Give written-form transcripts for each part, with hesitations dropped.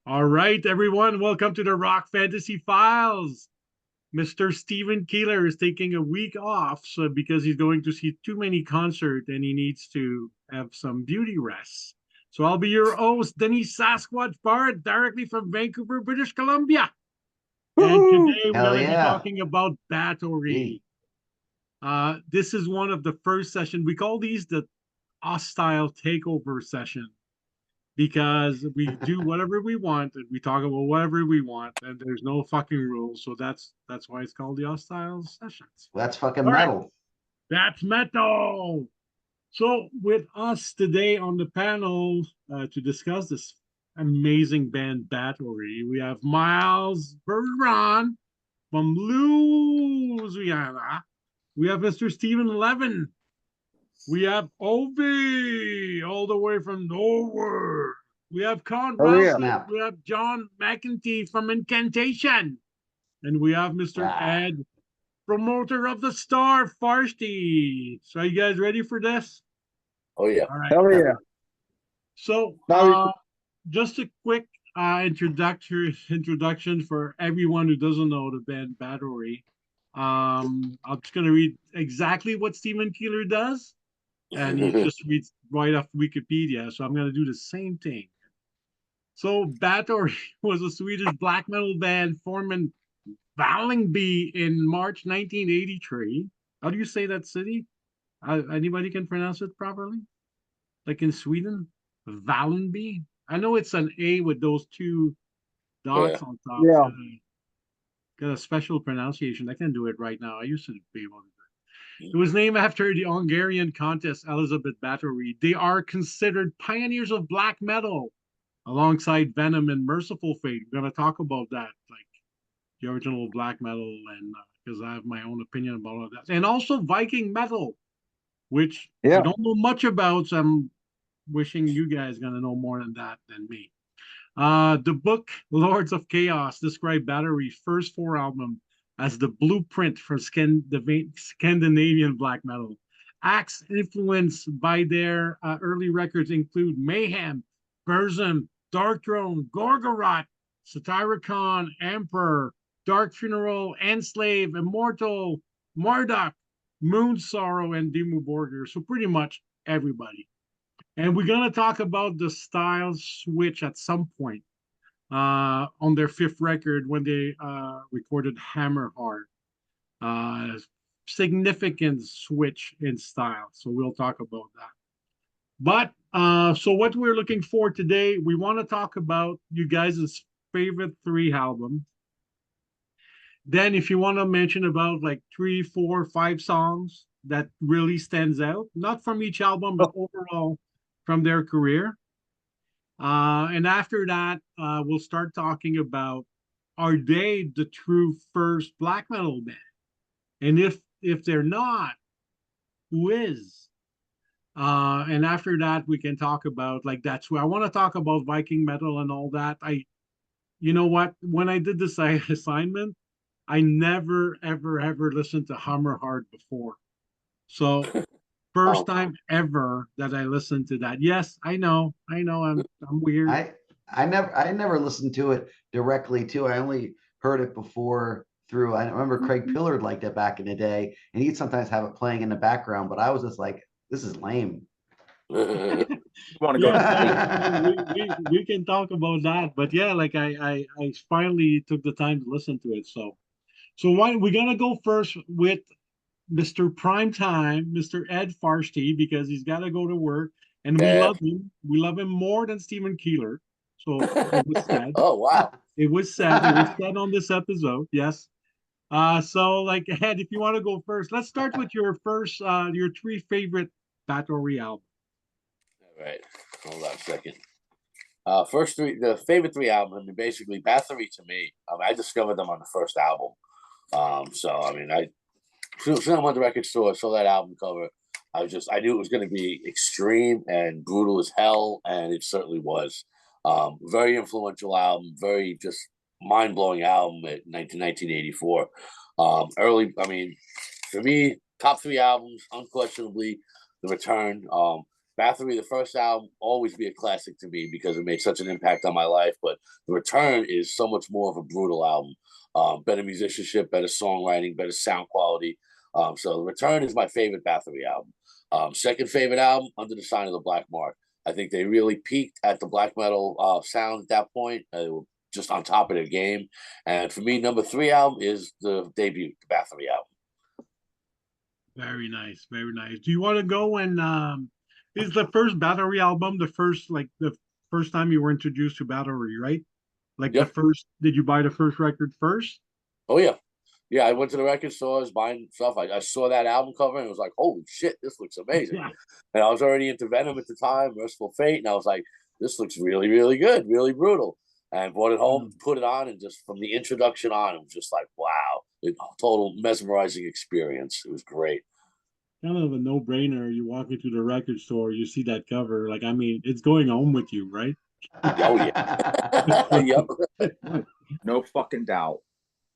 All right, everyone, welcome to the Rock Fantasy Files. Mr. Steven Keeler is taking a week off because he's going to see too many concerts and he needs to have some beauty rest. So I'll be your host, Denis Sasquatch Barthe, directly from Vancouver, British Columbia. And Woohoo! today we're Hell going to be yeah. talking about Bathory. This is one of the first sessions. We call these the hostile takeover session because we do whatever we want and we talk about whatever we want and there's no fucking rules. So that's why it's called the hostile sessions. That's fucking All right, metal. that's metal. So with us today on the panel to discuss this amazing band Bathory, we have Miles Veron from Louisiana. We have Mr. Stephen Levin. We have Obie all the way from nowhere. We have Con Oh, yeah. Ralphus. Snap. We have John McEntee from Incantation. And we have Mr. Ah. Ed, promoter of the Star, Farsty. So are you guys ready for this? Oh, yeah. All right. Hell yeah. So just a quick introduction for everyone who doesn't know the band Bathory. I'm just going to read exactly what Stephen Keeler does. And he just reads right off Wikipedia, so I'm going to do the same thing. So Bathory was a Swedish black metal band formed in Vällingby in March 1983. How do you say that city? Anybody can pronounce it properly? Like in Sweden? Vällingby? I know it's an A with those two dots on top. Yeah. Got a special pronunciation. I can do it right now. I used to be able to do it. It was named after the Hungarian Countess Elizabeth Bathory. They are considered pioneers of black metal alongside Venom and Merciful Fate. We're going to talk about that, like the original black metal, and because I have my own opinion about all that. And also Viking metal, which I don't know much about, so I'm wishing you guys are going to know more than that than me. The book Lords of Chaos described Bathory's first four albums as the blueprint for Scandinavian black metal. Acts influenced by their early records include Mayhem, Burzum, Dark Throne, Gorgoroth, Satyricon, Emperor, Dark Funeral, Enslave, Immortal, Marduk, Moon Sorrow, and Dimmu Borgir. So pretty much everybody. And we're going to talk about the style switch at some point on their fifth record when they recorded Hammer Hard. Significant switch in style. So we'll talk about that. But so what we're looking for today, we want to talk about you guys' favorite three albums. Then if you want to mention about like 3, 4, 5 songs that really stands out, not from each album, but overall from their career. And after that, we'll start talking about, are they the true first black metal band? And if they're not, who is? And after that, we can talk about like that's where I want to talk about Viking metal and all that. You know what? When I did this assignment, I never ever listened to Hammer Hard before. So first time ever that I listened to that. Yes, I know, I'm weird. I never listened to it directly too. I only heard it before through. I remember Craig Pillard liked it back in the day, and he'd sometimes have it playing in the background. But I was just like, this is lame. Want to go? We can talk about that, but yeah, like I finally took the time to listen to it. So why we're gonna go first with Mr. Primetime, Mr. Ed Farsty, because he's got to go to work, and we love him. We love him more than Stephen Keeler. So it was said. Oh, wow. It was said. It was said on this episode. Yes. So like Ed, if you want to go first, let's start with your first, your 3 favorite Bathory albums. All right. Hold on a second. The favorite 3 albums, I mean, basically Bathory to me, I discovered them on the first album. So, I mean, I I'm on the record store, saw that album cover. I knew it was going to be extreme and brutal as hell, and it certainly was. Very influential album, very just mind-blowing album in 1984. Early, I mean, for me, top 3 albums, unquestionably, The Return. Bathory, the first album, always be a classic to me because it made such an impact on my life. But the Return is so much more of a brutal album. Better musicianship, better songwriting, better sound quality. So the Return is my favorite Bathory album. Second favorite album, Under the Sign of the Black Mark. I think they really peaked at the black metal sound at that point. They were just on top of their game. And for me, number 3 album is the debut, the Bathory album. Very nice, very nice. Do you want to go and is the first Bathory album the first time you were introduced to Bathory, right? Like the Yep. first, did you buy the first record first? Oh yeah. Yeah, I went to the record stores buying stuff. I saw that album cover and it was like, holy shit, this looks amazing. Yeah. And I was already into Venom at the time, Merciful Fate, and I was like, this looks really, really good, really brutal. And brought it home, put it on, and just from the introduction on, it was just like, wow, total mesmerizing experience. It was great. Kind of a no-brainer. You walk into the record store, you see that cover. Like, I mean, it's going home with you, right? Oh yeah. Yep. No fucking doubt.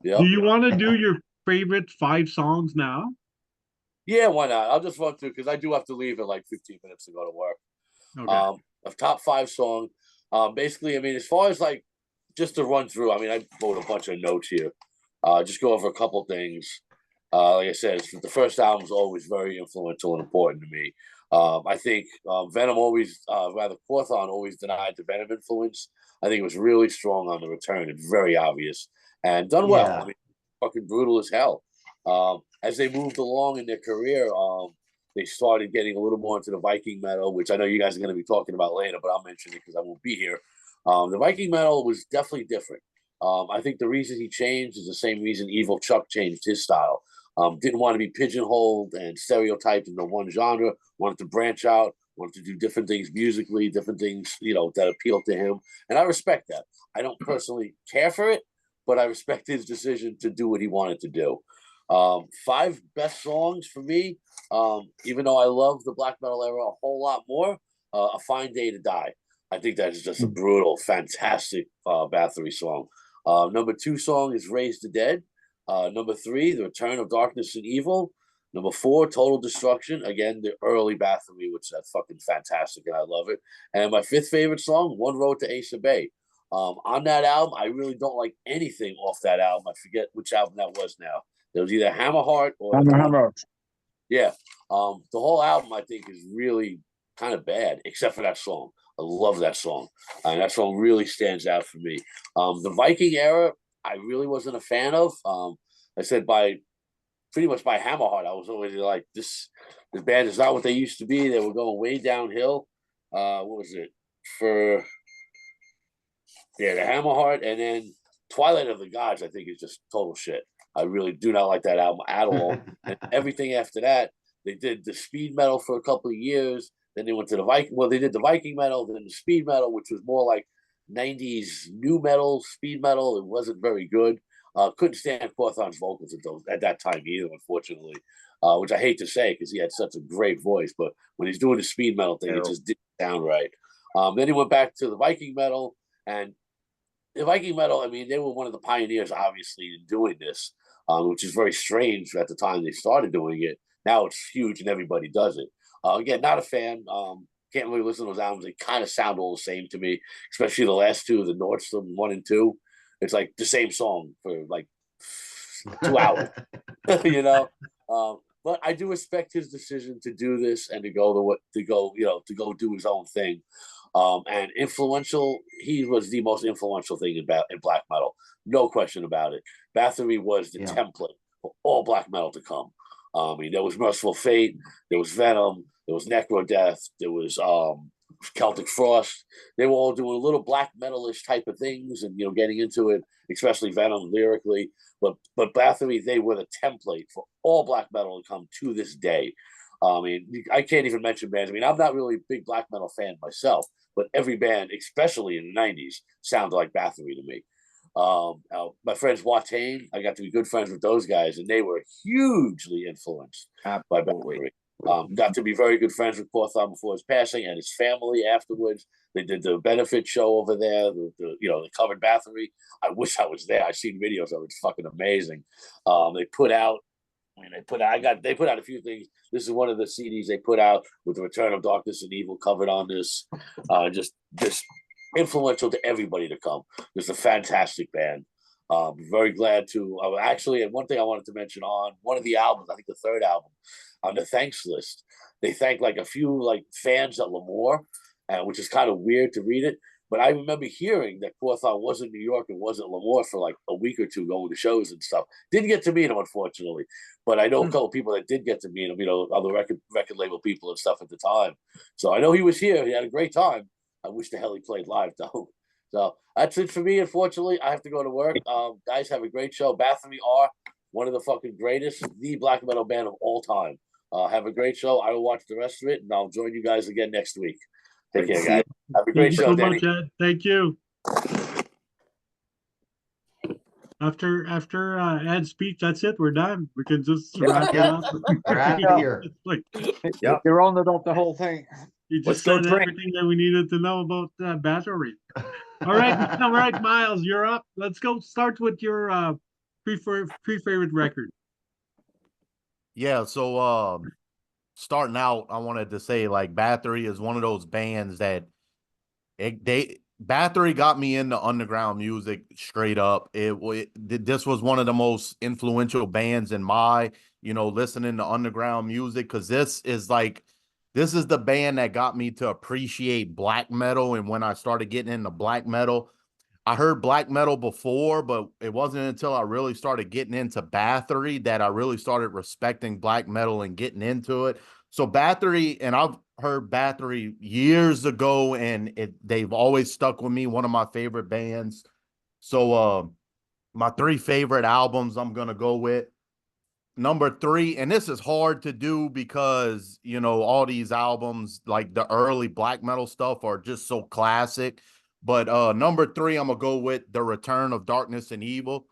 Yep. Do you want to do your favorite 5 songs now? Yeah, why not? I'll just run through because I do have to leave in like 15 minutes to go to work. Okay. A top 5 song. Basically, I mean, as far as like just to run through, I mean, I wrote a bunch of notes here. Just go over a couple things. Like I said, the first album is always very influential and important to me. I think Venom always, rather Quorthon always denied the Venom influence. I think it was really strong on the Return and very obvious and done well. Yeah. I mean, fucking brutal as hell. As they moved along in their career, they started getting a little more into the Viking metal, which I know you guys are going to be talking about later, but I'll mention it because I won't be here. The Viking metal was definitely different. I think the reason he changed is the same reason Evil Chuck changed his style. Didn't want to be pigeonholed and stereotyped into one genre, wanted to branch out, wanted to do different things musically, different things, that appealed to him. And I respect that. I don't personally care for it, but I respect his decision to do what he wanted to do. 5 best songs for me, even though I love the black metal era a whole lot more, A Fine Day to Die. I think that is just a brutal, fantastic Bathory song. Number 2 song is Raise the Dead. Number 3, The Return of Darkness and Evil. Number 4, Total Destruction. Again, the early Bathory, which is fucking fantastic, and I love it. And my 5th favorite song, One Road to Ace of Bay. On that album, I really don't like anything off that album. I forget which album that was now. There was either Hammerheart or Hammer. Yeah. The whole album, I think, is really kind of bad, except for that song. I love that song. And that song really stands out for me. The Viking era, I really wasn't a fan of. I said pretty much by Hammerheart, I was always like, this band is not what they used to be. They were going way downhill. What was it? The Hammerheart, and then Twilight of the Gods, I think, is just total shit. I really do not like that album at all. And everything after that, they did the speed metal for a couple of years. Then they went to the Viking. Well, they did the Viking metal, then the speed metal, which was more like 90s new metal, speed metal. It wasn't very good. Couldn't stand Quorthon's vocals at that time either, unfortunately, which I hate to say because he had such a great voice. But when he's doing the speed metal thing, it just didn't sound right. Then he went back to the Viking metal. And the Viking metal, I mean, they were one of the pioneers, obviously, in doing this, which is very strange at the time they started doing it. Now it's huge and everybody does it. Again, not a fan. Can't really listen to those albums. They kind of sound all the same to me, especially the last 2, the Nordstrom 1 and 2. It's like the same song for like 2 hours, But I do respect his decision to do this and to go do his own thing. And influential, he was the most influential thing in black metal, no question about it. Bathory was the template for all black metal to come. I mean, there was Merciful Fate, there was Venom, there was Necrodeath, there was Celtic Frost. They were all doing little black metalish type of things and getting into it, especially Venom lyrically. But Bathory, they were the template for all black metal to come to this day. I mean, I can't even mention bands. I mean, I'm not really a big black metal fan myself, but every band, especially in the 90s, sounded like Bathory to me. My friends Watain, I got to be good friends with those guys, and they were hugely influenced by Bathory. Got to be very good friends with Quorthon before his passing and his family afterwards. They did the benefit show over there. They covered Bathory. I wish I was there. I've seen videos of it. It's fucking amazing. They put out I mean, they put out a few things. This is one of the CDs they put out with the Return of Darkness and Evil covered on this. Just influential to everybody to come. Just a fantastic band. Very glad to actually. And one thing I wanted to mention on one of the albums, I think the third album, on the thanks list, they thank like a few like fans at Lemoore, which is kind of weird to read it. But I remember hearing that Quorthon was in New York and was at Lemoore for like a week or two going to shows and stuff. Didn't get to meet him, unfortunately. But I know a couple of people that did get to meet him, other record label people and stuff at the time. So I know he was here. He had a great time. I wish the hell he played live, though. So that's it for me. Unfortunately, I have to go to work. Guys, have a great show. Bathory are one of the fucking greatest, the black metal band of all time. Have a great show. I will watch the rest of it, and I'll join you guys again next week. Take care, guys. Have a great show, Danny. Thank you so much, Ed. Thank you. After Ed's speech, that's it. We're done. We can just wrap it up. We're out of here. Like, Yep. You rounded up the whole thing. you just Let's go said drink. everything that we needed to know about Bathory. All right, Miles, you're up. Let's go start with your pre-favorite record. Yeah, so starting out, I wanted to say like Bathory is one of those bands that Bathory got me into underground music straight up. This was one of the most influential bands in my, listening to underground music, because this is the band that got me to appreciate black metal. And when I started getting into black metal, I heard black metal before, but it wasn't until I really started getting into Bathory that I really started respecting black metal and getting into it. So Bathory, and I've heard Bathory years ago, and they've always stuck with me, one of my favorite bands. So my 3 favorite albums I'm going to go with. Number 3, and this is hard to do because, all these albums, like the early black metal stuff, are just so classic. But number 3, I'm going to go with The Return of Darkness and Evil.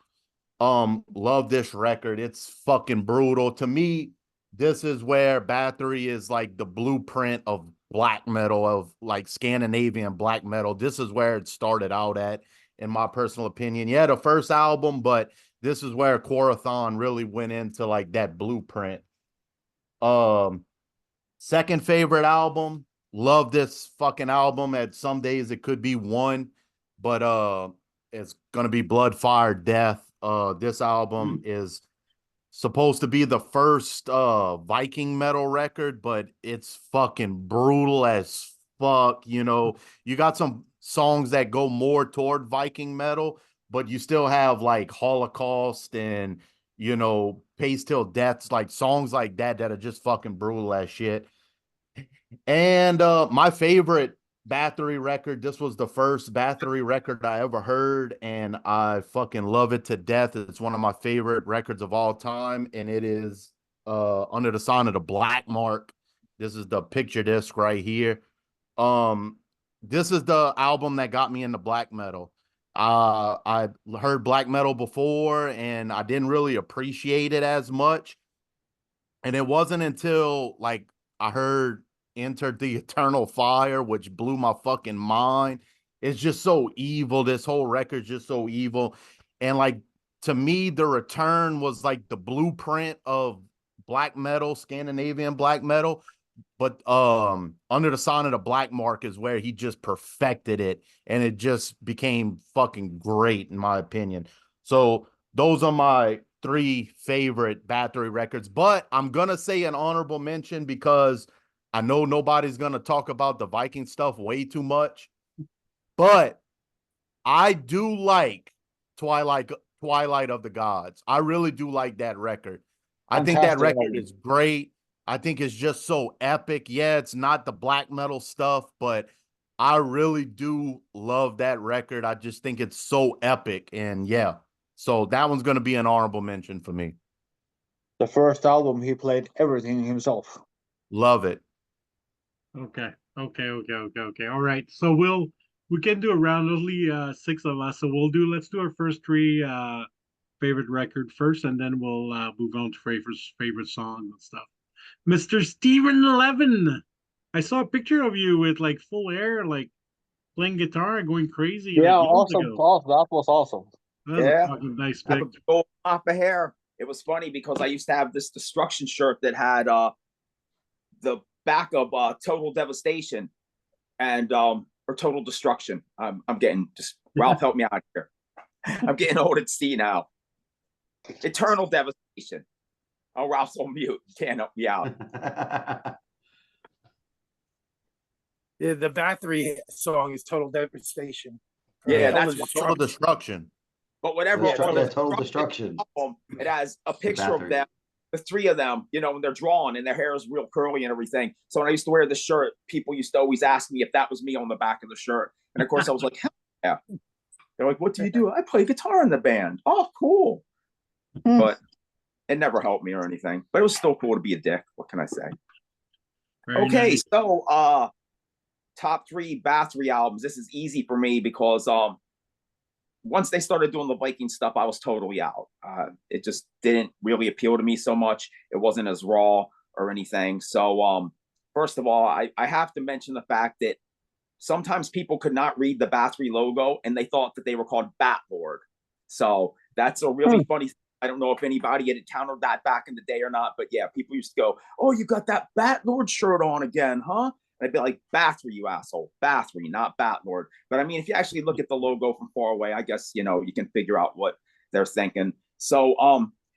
Love this record. It's fucking brutal. To me, this is where Bathory is like the blueprint of black metal, of like Scandinavian black metal. This is where it started out at, in my personal opinion. Yeah, the first album, but this is where Quorthon really went into like that blueprint. Second favorite album, love this fucking album. At some days it could be 1, but it's gonna be Blood, Fire, Death. This album is supposed to be the first Viking metal record, but it's fucking brutal as fuck. You got some songs that go more toward Viking metal, but you still have like Holocaust and Pace Till Deaths, like songs like that are just fucking brutal as shit. And my favorite Bathory record, this was the first Bathory record I ever heard, and I fucking love it to death. It's one of my favorite records of all time, and it is Under the Sign of the Black Mark. This is the picture disc right here. This is the album that got me into black metal. I heard black metal before, and I didn't really appreciate it as much. And it wasn't until like I heard Entered the Eternal Fire, which blew my fucking mind. It's just so evil. This whole record's just so evil. And like, to me, The Return was like the blueprint of black metal, Scandinavian black metal. But Under the Sign of the Black Mark is where he just perfected it, and it just became fucking great in my opinion. So those are my 3 favorite Bathory records. But I'm gonna say an honorable mention because I know nobody's gonna talk about the Viking stuff way too much, but I do like Twilight of the Gods. I really do like that record. I think that record is great. I think it's just so epic. Yeah, it's not the black metal stuff, but I really do love that record. I just think it's so epic. And yeah, so that one's going to be an honorable mention for me. The first album, he played everything himself. Love it. Okay. All right. So we can do a round, only 6 of us. So let's do our first 3 favorite record first, and then we'll move on to favorite song and stuff. Mr. Steven Levin, I saw a picture of you with like full hair, like playing guitar, going crazy. Yeah, like, awesome. That was awesome. That was a fucking nice pic. Go off the hair. it was funny because I used to have this Destruction shirt that had the back of Total Devastation and or Total Destruction. I'm getting just Ralph, help me out here. I'm getting old and see now. Eternal Devastation. Oh, Ralph's on mute. You can't help me out. The Bathory song is Total Devastation. Yeah, Total that's Total Destruction. But whatever. Total Destruction. Album, it has a picture of them, the three of them, you know, when they're drawn and their hair is real curly and everything. So when I used to wear the shirt, people used to always ask me if that was me on the back of the shirt. And of course, I was like, hell yeah. They're like, what do you do? I play guitar in the band. Oh, cool. But it never helped me or anything. But it was still cool to be a dick. What can I say? Very Okay, nice. so top 3 Bathory albums. This is easy for me because once they started doing the Viking stuff, I was totally out. It just didn't really appeal to me so much. It wasn't as raw or anything. So first of all, I have to mention the fact that sometimes people could not read the Bathory logo and they thought that they were called Bat Lord. So that's a really funny thing. I don't know if anybody had encountered that back in the day or not, but yeah, people used to go, oh, you got that Bat Lord shirt on again, huh? And I'd be like, Bathory, you asshole. Bathory, not Bat Lord. But I mean, if you actually look at the logo from far away, I guess, you know, you can figure out what they're thinking. So,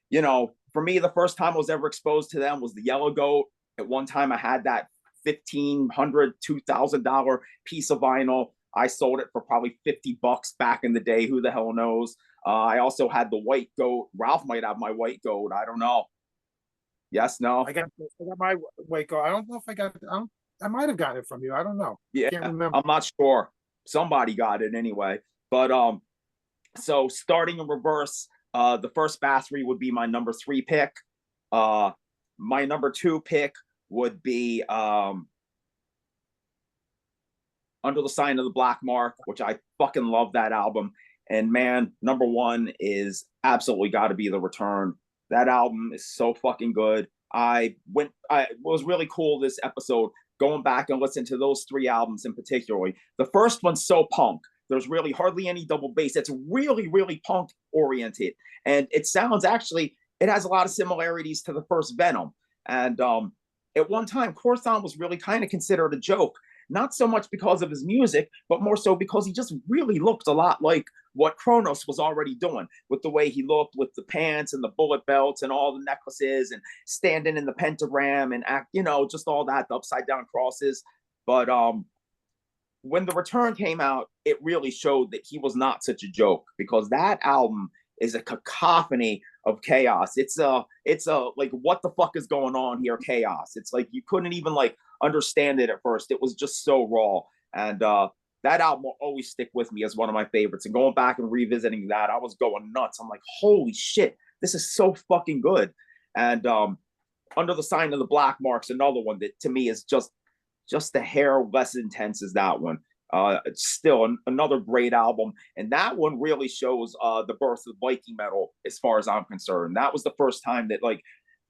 you know, for me, the first time I was ever exposed to them was the Yellow Goat. At one time, I had that $1,500, $2,000 piece of vinyl. I sold it for probably $50 back in the day. Who the hell knows? I also had the White Goat. Ralph might have my White Goat. I don't know. Yes, no. I got my White Goat. I don't know if I got. I might have got it from you. I don't know. Yeah, Can't remember. I'm not sure. Somebody got it anyway. But so starting in reverse, the first Bathory would be my number 3 pick. My number 2 pick would be Under the Sign of the Black Mark, which I fucking love that album. And man, number 1 is absolutely got to be The Return. That album is so fucking good. I was really cool this episode going back and listening to those 3 albums in particularly. The first one's so punk. There's really hardly any double bass. It's really, really punk oriented. And it sounds actually, it has a lot of similarities to the first Venom. And at one time, Corthon was really kind of considered a joke. Not so much because of his music, but more so because he just really looked a lot like what Kronos was already doing with the way he looked, with the pants and the bullet belts and all the necklaces and standing in the pentagram and act, you know, just all that, the upside down crosses. But when The Return came out, it really showed that he was not such a joke, because that album is a cacophony of chaos. It's a like, what the fuck is going on here? Chaos. It's like you couldn't even like understand it at first. It was just so raw. And that album will always stick with me as one of my favorites. And going back and revisiting that, I was going nuts. I'm like, holy shit, this is so fucking good. And Under the Sign of the Black Mark's another one that to me is just a hair less intense as that one. It's still another great album. And that one really shows the birth of Viking metal as far as I'm concerned. That was the first time that like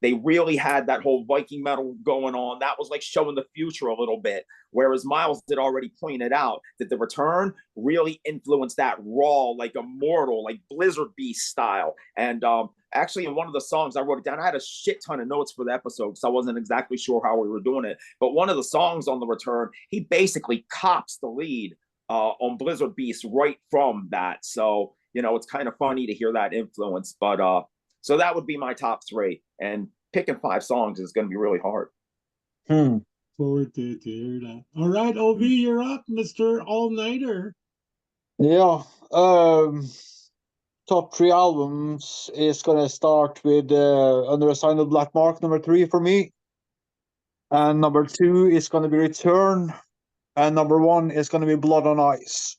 they really had that whole Viking metal going on. That was like showing the future a little bit. Whereas Miles had already pointed out that The Return really influenced that raw, like immortal, like Blizzard Beast style. And actually, in one of the songs, I wrote it down. I had a shit ton of notes for the episode because I wasn't exactly sure how we were doing it. But one of the songs on The Return, he basically cops the lead on Blizzard Beast right from that. So, you know, it's kind of funny to hear that influence. But so that would be my top 3. And picking 5 songs is going to be really hard. Forward to hear that. All right, Obie, you're up, Mr. All-Nighter. Yeah. Top 3 albums is gonna start with Under the Sign of Black Mark, number 3 for me. And number 2 is gonna be Return. And number 1 is gonna be Blood on Ice.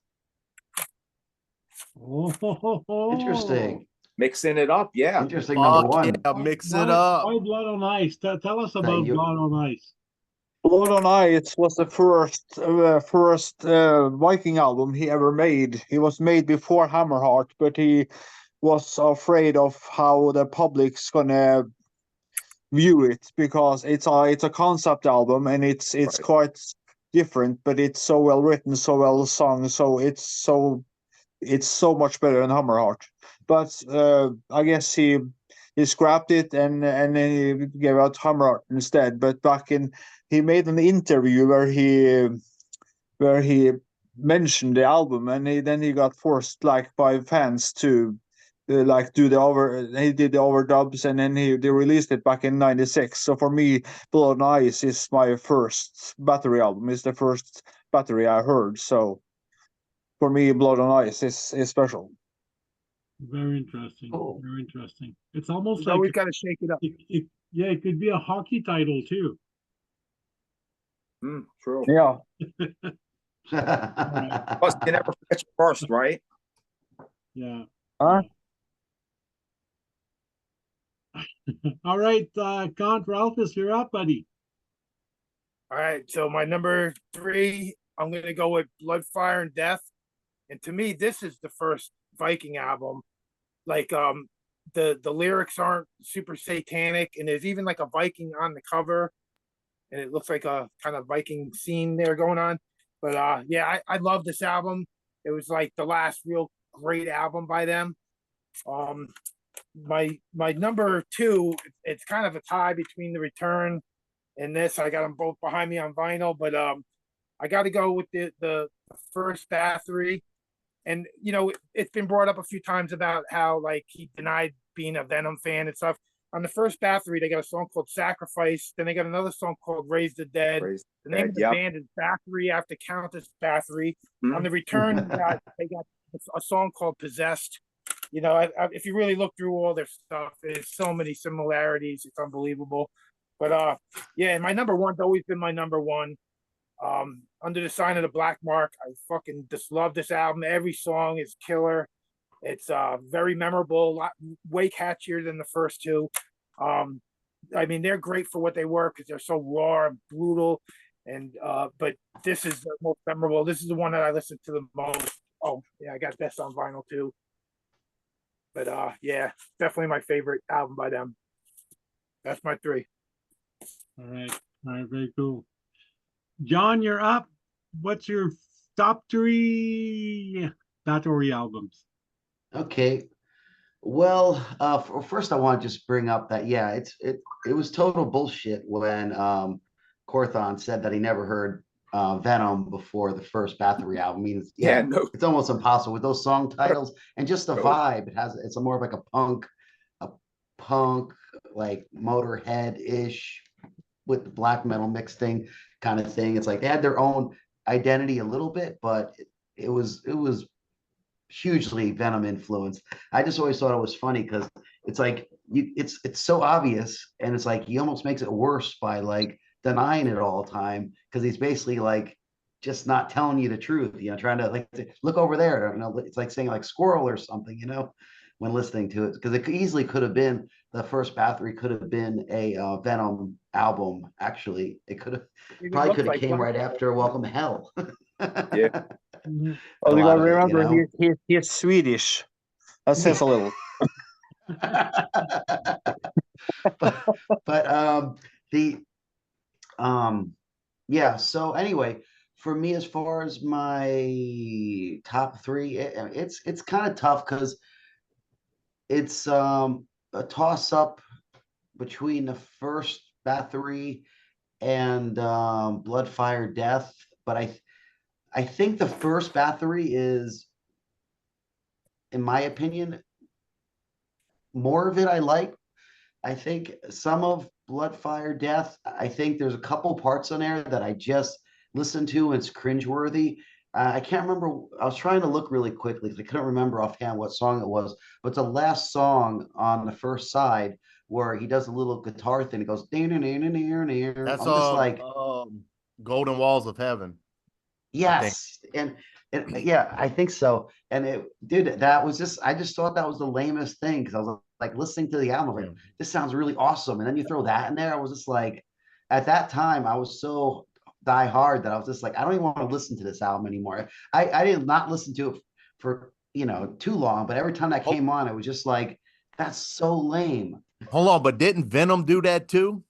Interesting. Mixing it up, yeah. Interesting number 1. Yeah, mix it up. Why Blood on Ice? Tell us about Blood on Ice. Blood on Ice was the first Viking album he ever made. He was made before Hammerheart, but he was afraid of how the public's gonna view it, because it's a concept album and it's right. Quite different, but it's so well written, so well sung, so it's so much better than Hammerheart. But I guess he he scrapped it and then he gave out Hammerheart instead. But he made an interview where he mentioned the album, and then he got forced like by fans to like do he did the overdubs, and then they released it back in '96. So for me, Blood on Ice is my first Bathory album. It's the first Bathory I heard. So for me, Blood on Ice is special. Very interesting. Cool. Very interesting. It's almost So like we've got to shake it up. yeah, it could be a hockey title too. True. Yeah. Plus, you never forget your first, right? Yeah. Huh? All right, Count Ralphus, you're up, buddy. All right, so my number 3, I'm gonna go with Blood, Fire, and Death. And to me, this is the first Viking album. Like the lyrics aren't super satanic, and there's even like a Viking on the cover, and it looks like a kind of Viking scene there going on. But yeah, I love this album. It was like the last real great album by them. My number 2, it's kind of a tie between The Return and this. I got them both behind me on vinyl, but I got to go with the first Bathory. And you know, it's been brought up a few times about how like he denied being a Venom fan and stuff. On the first Bathory, they got a song called Sacrifice. Then they got another song called Raise the Dead. The name of the band is Bathory after Countess Bathory. On The Return, they got a song called Possessed. You know, if you really look through all their stuff, there's so many similarities. It's unbelievable. But yeah, my number 1's always been my number 1. Under the Sign of the Black Mark, I fucking just love this album. Every song is killer. It's very memorable, way catchier than the first 2. I mean, they're great for what they were because they're so raw and brutal. And but this is the most memorable. This is the one that I listen to the most. Oh yeah, I got this on vinyl too. But yeah, definitely my favorite album by them. That's my 3. All right, very cool. John, you're up. What's your top 3 Bathory albums? Okay. Well, first I want to just bring up that it was total bullshit when Corthon said that he never heard Venom before the first Bathory album. I mean, it's almost impossible with those song titles and just the vibe. It's more of like a punk like Motorhead-ish with the black metal mixing kind of thing. It's like they had their own identity a little bit, but it was hugely Venom influenced. I just always thought it was funny because it's like it's so obvious, and it's like he almost makes it worse by like denying it all the time because he's basically like just not telling you the truth, you know, trying to like look over there, you know, it's like saying like squirrel or something, you know, when listening to it, because it easily could have been the first Bathory could have been a Venom album. Actually, it could have probably could have came right after Welcome to Hell. Yeah. Well, you gotta remember, he's Swedish. That says a little. but yeah. So anyway, for me, as far as my top 3, it's kind of tough because it's a toss up between the first Bathory and Blood, Fire, Death. But I think the first Bathory is, in my opinion, more of it I like. I think some of Blood, Fire, Death, I think there's a couple parts on there that I just listen to and it's cringeworthy. I can't remember. I was trying to look really quickly because I couldn't remember offhand what song it was. But the last song on the first side where he does a little guitar thing, it goes. That's I'm just like, Golden Walls of Heaven. yes, and yeah, I think so. And it, dude, that was just, I just thought that was the lamest thing because I was like listening to the album, like this sounds really awesome, and then you throw that in there. I was just like, at that time, I was so die hard that I was just like, I don't even want to listen to this album anymore. I did not listen to it for too long, but every time that came on, it was just like, that's so lame. Hold on, but didn't Venom do that too?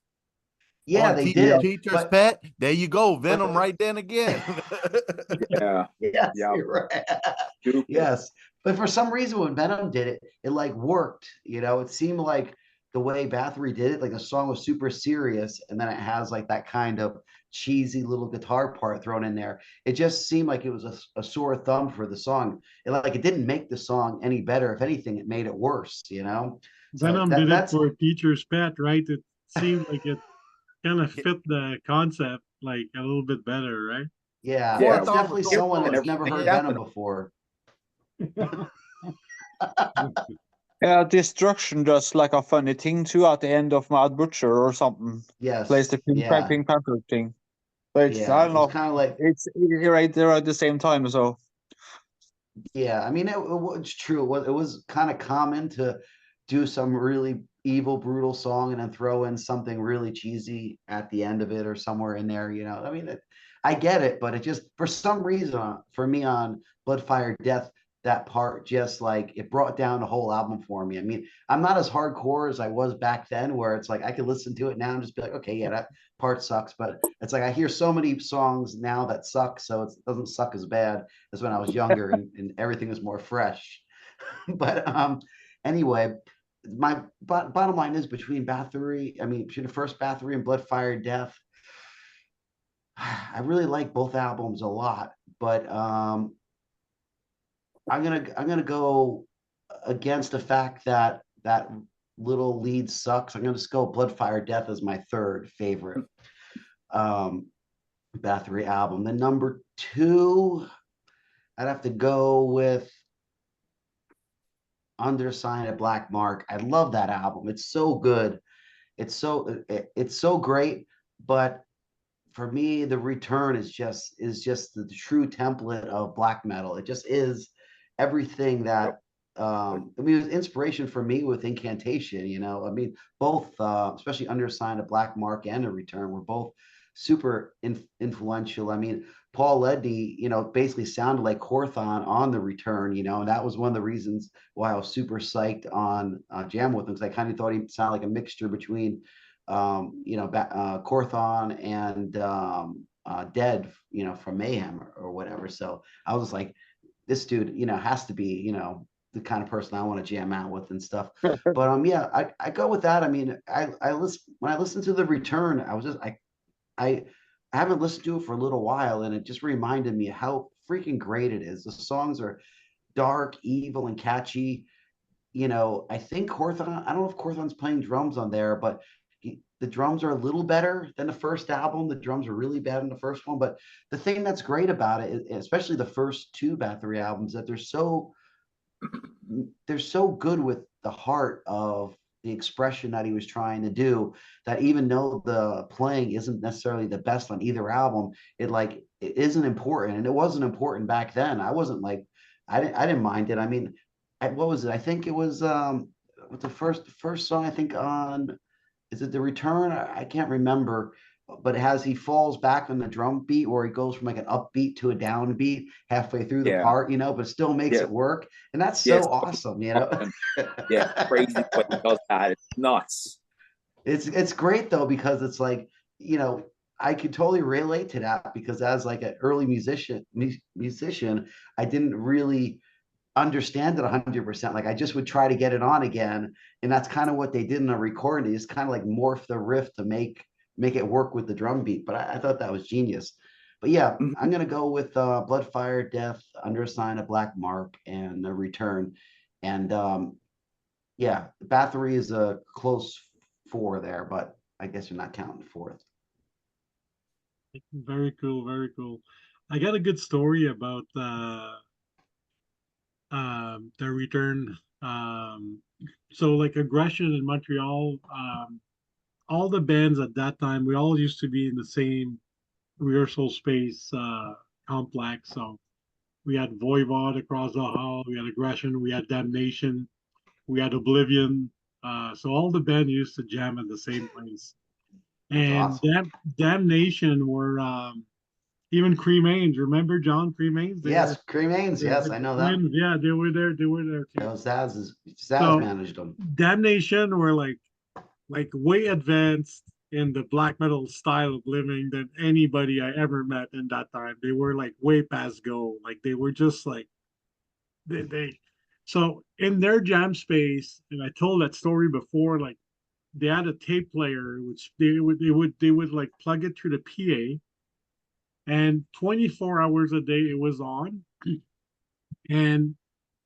Yeah, on they did. Teacher's Pet. There you go, Venom right then again. Yeah. Yes, Yeah. you're right. Yes. But for some reason when Venom did it, it like worked. It seemed like the way Bathory did it, like the song was super serious, and then it has like that kind of cheesy little guitar part thrown in there. It just seemed like it was a sore thumb for the song. It didn't make the song any better. If anything, it made it worse, you know? So Venom did it that's for Teacher's Pet, right? It seemed like it kind of fit the concept like a little bit better, right? yeah, Yeah, that's definitely so someone good. that's never heard Yeah. Venom before. Yeah, Destruction does like a funny thing too at the end of Mad Butcher or something. Yes. Plays the Pink Panther thing. But it's, Yeah, I don't know. it's kind of like, It's right there at the same time. So yeah, I mean, it was true. It was kind of common to do some really evil, brutal song and then throw in something really cheesy at the end of it or somewhere in there. You know, I mean, I get it, but it just for some reason for me on Blood, Fire, Death, that part just like it brought down the whole album for me. I mean, I'm not as hardcore as I was back then, where it's like I could listen to it now and just be like, okay, yeah, that part sucks. But it's like I hear so many songs now that suck, so it doesn't suck as bad as when I was younger and everything was more fresh. But anyway, my bottom line is between Bathory, I mean, between the first Bathory and Blood, Fire, Death, I really like both albums a lot, but I'm gonna go against the fact that that little lead sucks. I'm gonna just go Blood, Fire, Death as my third favorite Bathory album. The number two, I'd have to go with Undersigned at Black Mark. I love that album. It's so good. It's so great. But for me, the Return is just the true template of black metal. It just is everything that I mean, it was inspiration for me with Incantation. You know, I mean, both especially Undersigned at Black Mark and The Return were both super influential. I mean, Paul Ledney, you know, basically sounded like Corthon on The Return, you know, and that was one of the reasons why I was super psyched on Jam with him, because I kind of thought he sounded like a mixture between, Corthon and Dead, you know, from Mayhem or whatever. So I was like, this dude, you know, has to be, you know, the kind of person I want to jam out with and stuff. But yeah, I go with that. I mean, I listen when I listened to The Return, I was just I haven't listened to it for a little while, and it just reminded me how freaking great it is. The songs are dark, evil, and catchy. You know, I think Corthon, I don't know if Corthon's playing drums on there, but the drums are a little better than the first album. The drums are really bad in the first one. But the thing that's great about it, especially the first two Bathory albums, that they're so good with the heart of the expression that he was trying to do, that even though the playing isn't necessarily the best on either album, it isn't important, and it wasn't important back then. I wasn't like I didn't mind it. I mean, what was it? I think it was what's the first song I think on, is it The Return? I can't remember, but he falls back on the drum beat, or he goes from like an upbeat to a downbeat halfway through the part, you know, but still makes it work. And that's so awesome, you know. Crazy what he does that. It's nuts. It's great though, because it's like, you know, I could totally relate to that, because as like an early musician, I didn't really understand it 100%. Like I just would try to get it on again, and that's kind of what they did in the recording. They just kind of like morph the riff to make it work with the drum beat. But I thought that was genius. But yeah, I'm gonna go with Blood, Fire, Death, Undersigned, a Black Mark, and The Return. And yeah, Bathory is a close four there, but I guess you're not counting fourth. Very cool, very cool. I got a good story about the Return. So like Aggression in Montreal, all the bands at that time, we all used to be in the same rehearsal space complex. So we had Voivod across the hall, we had Aggression, we had Damnation, we had Oblivion. So all the band used to jam at the same place. And awesome. Damnation were even Cremains. Remember John Cremains? Yes, Cremains. Yes, I know that. Yeah, they were there. They were there too. That was Zaz So, managed them. Damnation were like way advanced in the black metal style of living than anybody I ever met in that time. They were like way past go. Like they were just like they so in their jam space, and I told that story before, like they had a tape player, which they would like plug it through the PA, and 24 hours a day it was on, and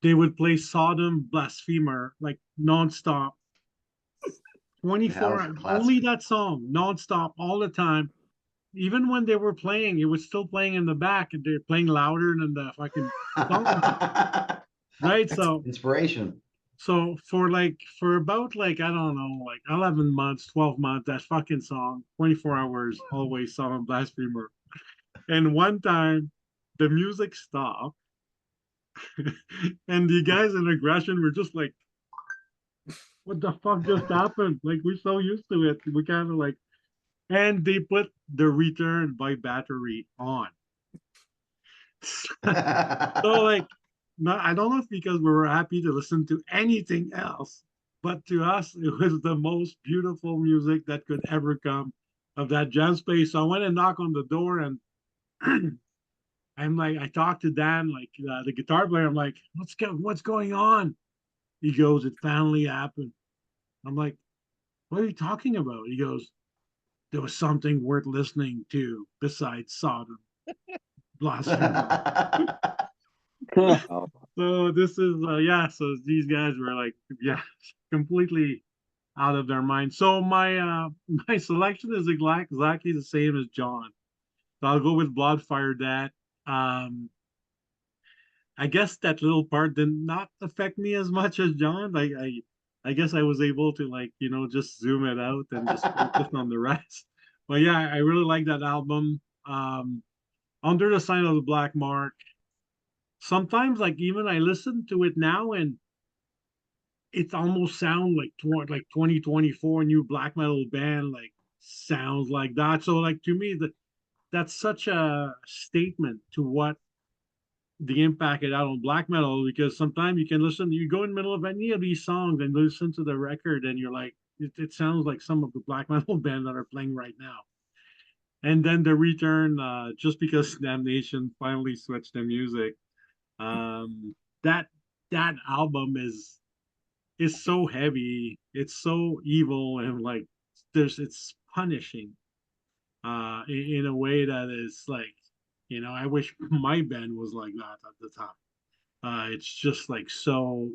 they would play Sodom Blasphemer like nonstop, That was 24 a classic. only that song nonstop all the time. Even when they were playing, it was still playing in the back, and they're playing louder than the fucking song, right? Inspiration. So for about like I don't know, like 11 months, 12 months, that fucking song, 24 hours, always Sodom Blasphemer. And one time the music stopped, and the guys in aggression were just like, what the fuck just happened? Like, we're so used to it. We kind of like, and they put the Return by Bathory on. So like, no, I don't know if because we were happy to listen to anything else, but to us it was the most beautiful music that could ever come of that jam space. So I went and knocked on the door, and I'm like, I talked to Dan, like the guitar player. I'm like, what's going on? He goes, it finally happened. I'm like, what are you talking about? He goes, there was something worth listening to besides Sodom Blasphemer. Oh, So this is yeah. So these guys were like, yeah, completely out of their mind. So my selection is exactly the same as John. So I'll go with Bloodfire That. Um, I guess that little part did not affect me as much as John. I guess I was able to like just zoom it out and just focus on the rest. But yeah, I really like that album. Under the Sign of the Black Mark. Sometimes like even I listen to it now, and it almost sound like 2024 new black metal band like sounds like that. So like to me that's such a statement to what the impact it had on black metal, because sometimes you go in the middle of any of these songs and listen to the record, and you're like, it sounds like some of the black metal band that are playing right now. And then the Return, just because Damnation finally switched the music, um, that that album is so heavy, it's so evil, and like it's punishing in a way that is like, I wish my band was like that at the time. It's just like so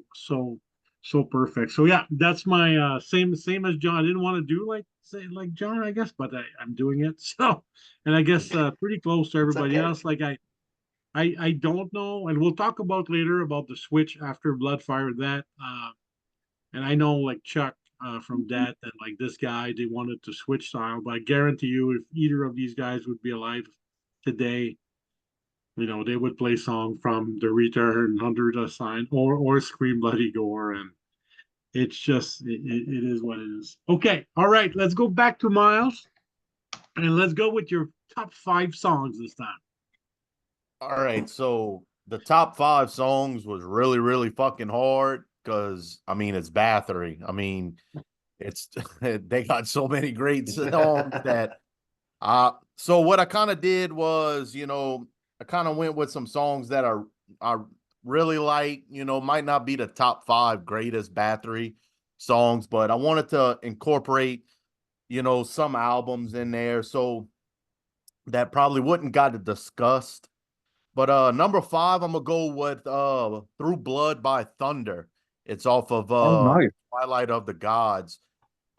perfect. So yeah, that's my same as John. I didn't want to do like say like John, I guess, but I'm doing it. So, and I guess pretty close to It's everybody okay. else. Like I don't know, and we'll talk about later about the switch after Bloodfire that. And I know like Chuck from Death and like this guy, they wanted to switch style, but I guarantee you, if either of these guys would be alive today, they would play song from The Return, Under the Sign, or Scream Bloody Gore, and it's just it is what it is. Okay, all right, let's go back to Miles, and let's go with your top 5 songs this time. All right, so the top 5 songs was really, really fucking hard because I mean it's Bathory. I mean, it's they got so many great songs that so what I kind of did was, I kind of went with some songs that I really like, might not be the top 5 greatest Bathory songs, but I wanted to incorporate, some albums in there so that probably wouldn't got discussed. But number 5, I'm gonna go with Through Blood by Thunder. It's off of Oh, nice. Twilight of the Gods.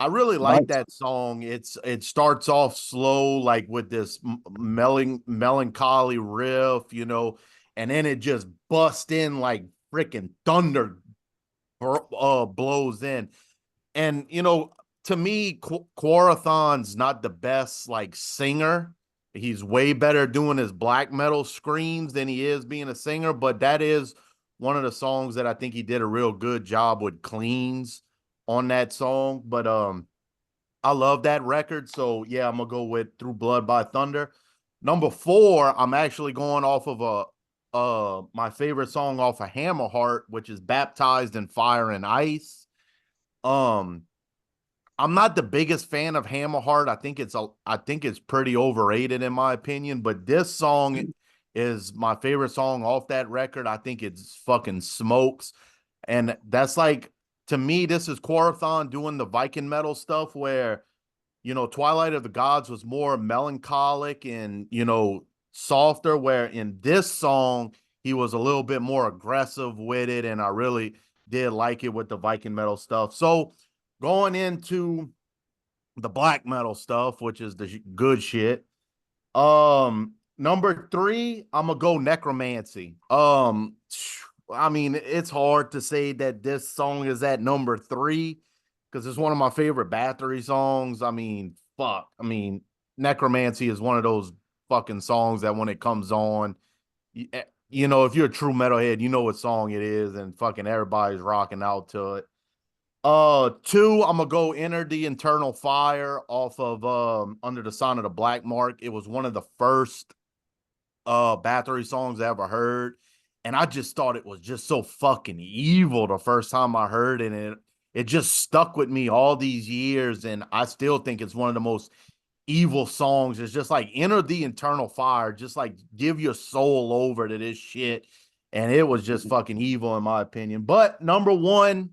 I really like Nice. that song. It starts off slow, like with this melancholy riff, and then it just busts in like freaking thunder blows in. And to me, Quarathon's not the best like singer. He's way better doing his black metal screams than he is being a singer, but that is one of the songs that I think he did a real good job with cleans on that song. But I love that record. So yeah, I'm gonna go with Through Blood by Thunder. Number 4, I'm actually going off of my favorite song off of Hammerheart, which is Baptized in Fire and Ice. Um, I'm not the biggest fan of Hammerheart. I think it's pretty overrated in my opinion, but this song is my favorite song off that record. I think it's fucking smokes. And that's like to me, this is Quarathon doing the Viking metal stuff where, you know, Twilight of the Gods was more melancholic and, you know, softer, where in this song, he was a little bit more aggressive with it. And I really did like it with the Viking metal stuff. So going into the black metal stuff, which is the good shit. Number 3, I'm gonna go Necromancy. I mean, it's hard to say that this song is at number 3 because it's one of my favorite Bathory songs. I mean, fuck. I mean, Necromancy is one of those fucking songs that when it comes on, you know, if you're a true metalhead, you know what song it is, and fucking everybody's rocking out to it. 2, I'm gonna go Enter the Eternal Fire off of Under the Sign of the Black Mark. It was one of the first Bathory songs I ever heard, and I just thought it was just so fucking evil the first time I heard it, and it just stuck with me all these years, and I still think it's one of the most evil songs. It's just like Enter the Eternal Fire, just like give your soul over to this shit, and it was just fucking evil in my opinion. But number 1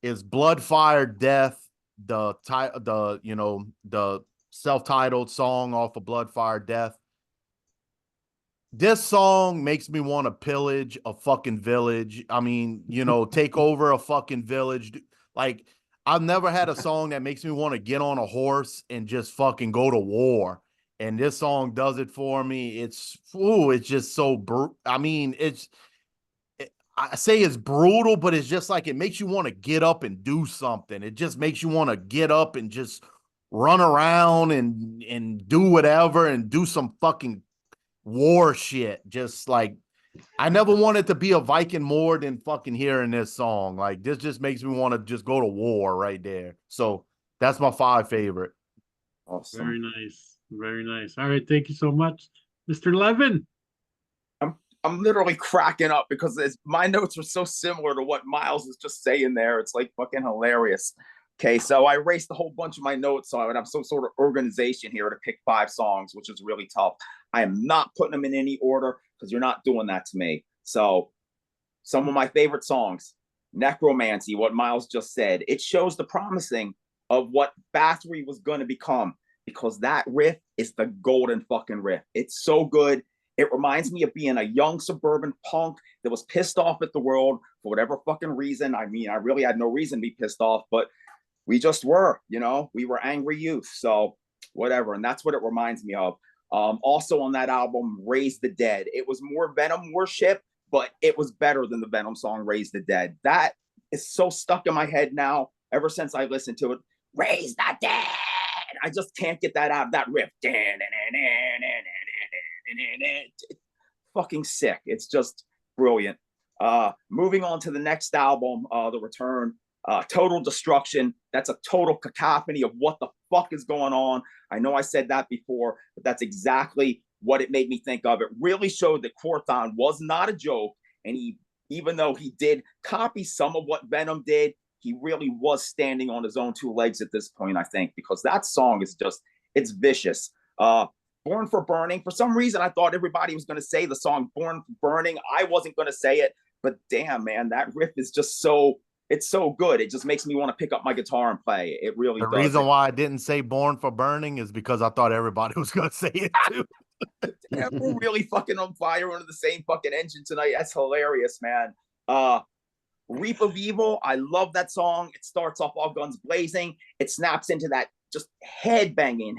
is Blood, Fire, Death, the self-titled song off of Blood, Fire, Death. This song makes me want to pillage a fucking village. I mean, you know, take over a fucking village. Like, I've never had a song that makes me want to get on a horse and just fucking go to war. And this song does it for me. It's just so I mean, I say it's brutal, but it's just like it makes you want to get up and do something. It just makes you want to get up and just run around and do whatever and do some fucking war shit. Just like I never wanted to be a Viking more than fucking hearing this song. Like this just makes me want to just go to war right there. So that's my 5 favorite. Awesome. Very nice. Very nice. All right. Thank you so much, Mr. Levin. I'm literally cracking up because my notes are so similar to what Miles is just saying there. It's like fucking hilarious. Okay, so I erased a whole bunch of my notes, so I would have some sort of organization here to pick 5 songs, which is really tough. I am not putting them in any order because you're not doing that to me. So some of my favorite songs, Necromancy, what Miles just said, it shows the promising of what Bathory was going to become because that riff is the golden fucking riff. It's so good. It reminds me of being a young suburban punk that was pissed off at the world for whatever fucking reason. I mean, I really had no reason to be pissed off, but we just were, you know, we were angry youth. So whatever. And that's what it reminds me of. Also on that album, Raise the Dead. It was more Venom worship, but it was better than the Venom song, Raise the Dead. That is so stuck in my head now, ever since I listened to it. Raise the Dead. I just can't get that out of that riff. Fucking sick. It's just brilliant. Moving on to the next album, The Return, Total Destruction. That's a total cacophony of what the fuck is going on. I know I said that before, but that's exactly what it made me think of. It really showed that Quarathon was not a joke, and even though he did copy some of what Venom did, he really was standing on his own 2 legs at this point, I think, because that song is just, it's vicious. Born for Burning. For some reason, I thought everybody was going to say the song Born for Burning. I wasn't going to say it, but damn, man, that riff is just so, it's so good. It just makes me want to pick up my guitar and play. It really does. The reason why I didn't say Born for Burning is because I thought everybody was going to say it too. Damn, we're really fucking on fire under the same fucking engine tonight. That's hilarious, man. Reap of Evil. I love that song. It starts off all guns blazing. It snaps into that just head banging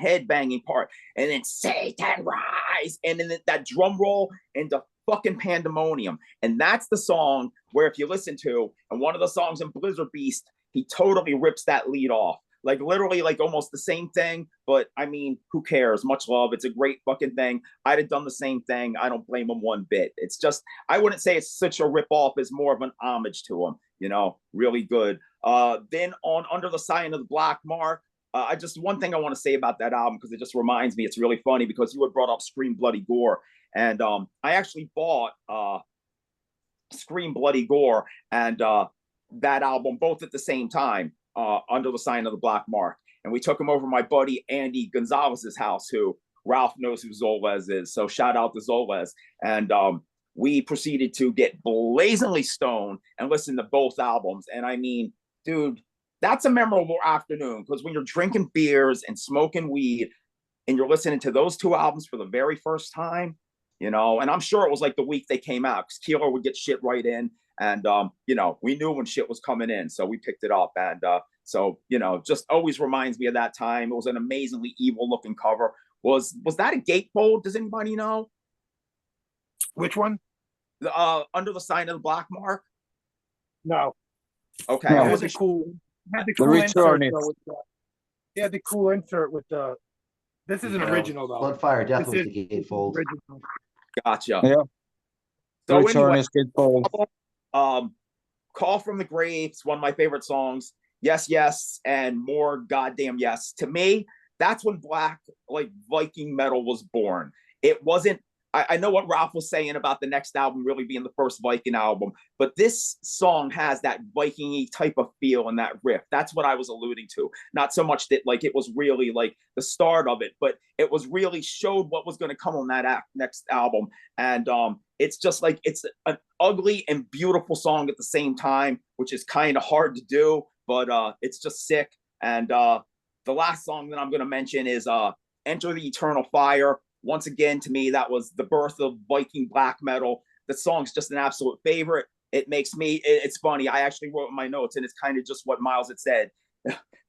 part, and then Satan rise, and then that drum roll into fucking pandemonium. And that's the song where, if you listen to, and one of the songs in Blizzard Beast, he totally rips that lead off. Like literally, like almost the same thing, but I mean, who cares? Much love. It's a great fucking thing. I'd have done the same thing. I don't blame him one bit. It's just, I wouldn't say it's such a rip off, it's more of an homage to him, you know, really good. Then on Under the Sign of the Black Mark, I just, one thing I want to say about that album, because it just reminds me, it's really funny because you had brought up Scream Bloody Gore, and I actually bought Scream Bloody Gore and that album both at the same time, Under the Sign of the Black Mark. And we took him over my buddy Andy Gonzalez's house, who Ralph knows who Zolez is. So shout out to Zolez. And we proceeded to get blazingly stoned and listen to both albums. And I mean, dude, that's a memorable afternoon, because when you're drinking beers and smoking weed and you're listening to those two albums for the very first time, you know, and I'm sure it was like the week they came out, because Keeler would get shit right in. And, you know, we knew when shit was coming in, so we picked it up. And so, you know, just always reminds me of that time. It was an amazingly evil looking cover. Was that a gatefold? Does anybody know? Which one? Under the Sign of the Black Mark? No. Okay. No. It had the cool, had the The cool insert. Return is. Though, with it had the cool insert with the. This is an original though. Blood Fire Death This was is the gatefold. original. Gotcha. Yeah. The So Return anyway, is gatefold. Call from the Graves, one of my favorite songs. Yes, yes, and more goddamn yes. To me, that's when black, like, Viking metal was born. It wasn't, I know what Ralph was saying about the next album really being the first Viking album, but this song has that Viking-y type of feel and that riff. That's what I was alluding to. Not so much that, like, it was really like the start of it, but it was really showed what was going to come on that next album. And it's just like, it's an ugly and beautiful song at the same time, which is kind of hard to do, but it's just sick. And the last song that I'm going to mention is Enter the Eternal Fire. Once again, to me, that was the birth of Viking black metal. The song's just an absolute favorite. It makes me, it's funny, I actually wrote in my notes, and it's kind of just what Miles had said.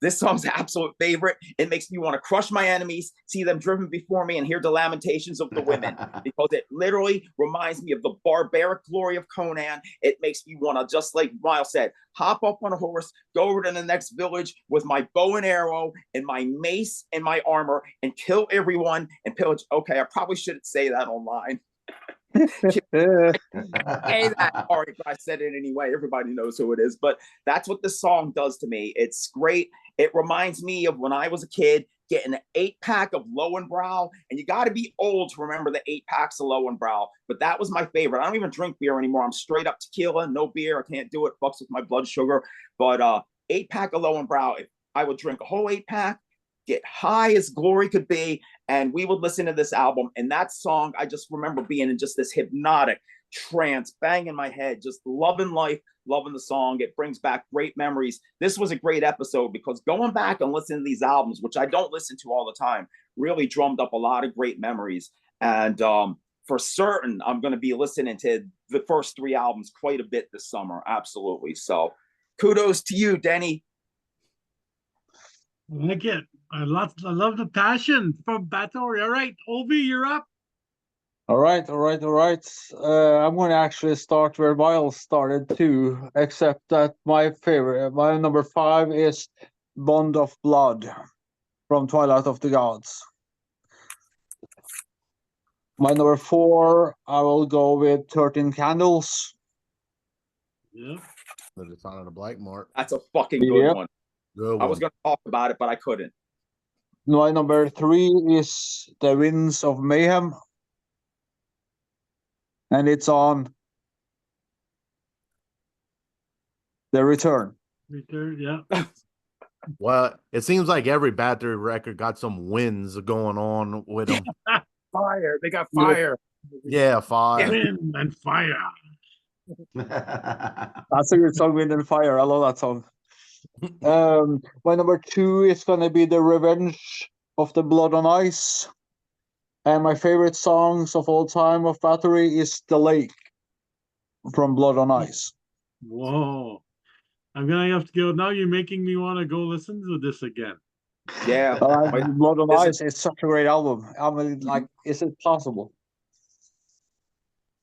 This song's an absolute favorite. It makes me want to crush my enemies, see them driven before me, and hear the lamentations of the women, because it literally reminds me of the barbaric glory of Conan. It makes me want to, just like Miles said, hop up on a horse, go over to the next village with my bow and arrow and my mace and my armor and kill everyone and pillage. Okay, I probably shouldn't say that online. Say that. All right, but I said it anyway. Everybody knows who it is. But that's what this song does to me. It's great. It reminds me of when I was a kid getting an 8-pack of Lowenbrow, and you got to be old to remember the 8-packs of Lowenbrow. But that was my favorite. I don't even drink beer anymore. I'm straight up tequila, no beer. I can't do it. Fucks with my blood sugar. But 8-pack of Lowenbrow, if I would drink a whole 8-pack, get high as glory could be, and we would listen to this album. And that song, I just remember being in just this hypnotic trance, banging my head, just loving life, loving the song. It brings back great memories. This was a great episode, because going back and listening to these albums, which I don't listen to all the time, really drummed up a lot of great memories. And for certain, I'm going to be listening to the first 3 albums quite a bit this summer. Absolutely. So kudos to you, Denny. I like it. I love the passion from Bathory. All right, Obie, you're up. All right. I'm going to actually start where Miles started too, except that my number 5 is Bond of Blood from Twilight of the Gods. My number 4, I will go with 13 Candles. Yeah. The Sign of the Black Mark. That's a fucking good one. Good one. I was going to talk about it, but I couldn't. My number 3 is The Winds of Mayhem. And it's on The Return. Return, yeah. Well, it seems like every Bathory record got some wins going on with them. Fire. They got fire. Yeah, fire. Wind and fire. That's a good song, Wind and Fire. I love that song. My number 2 is gonna be The Revenge of the Blood on Ice. And my favorite songs of all time of Bathory is The Lake from Blood on Ice. Whoa. I'm gonna have to go. Now you're making me want to go listen to this again. Yeah. Blood on Ice is such a great album. I mean, like, is it possible?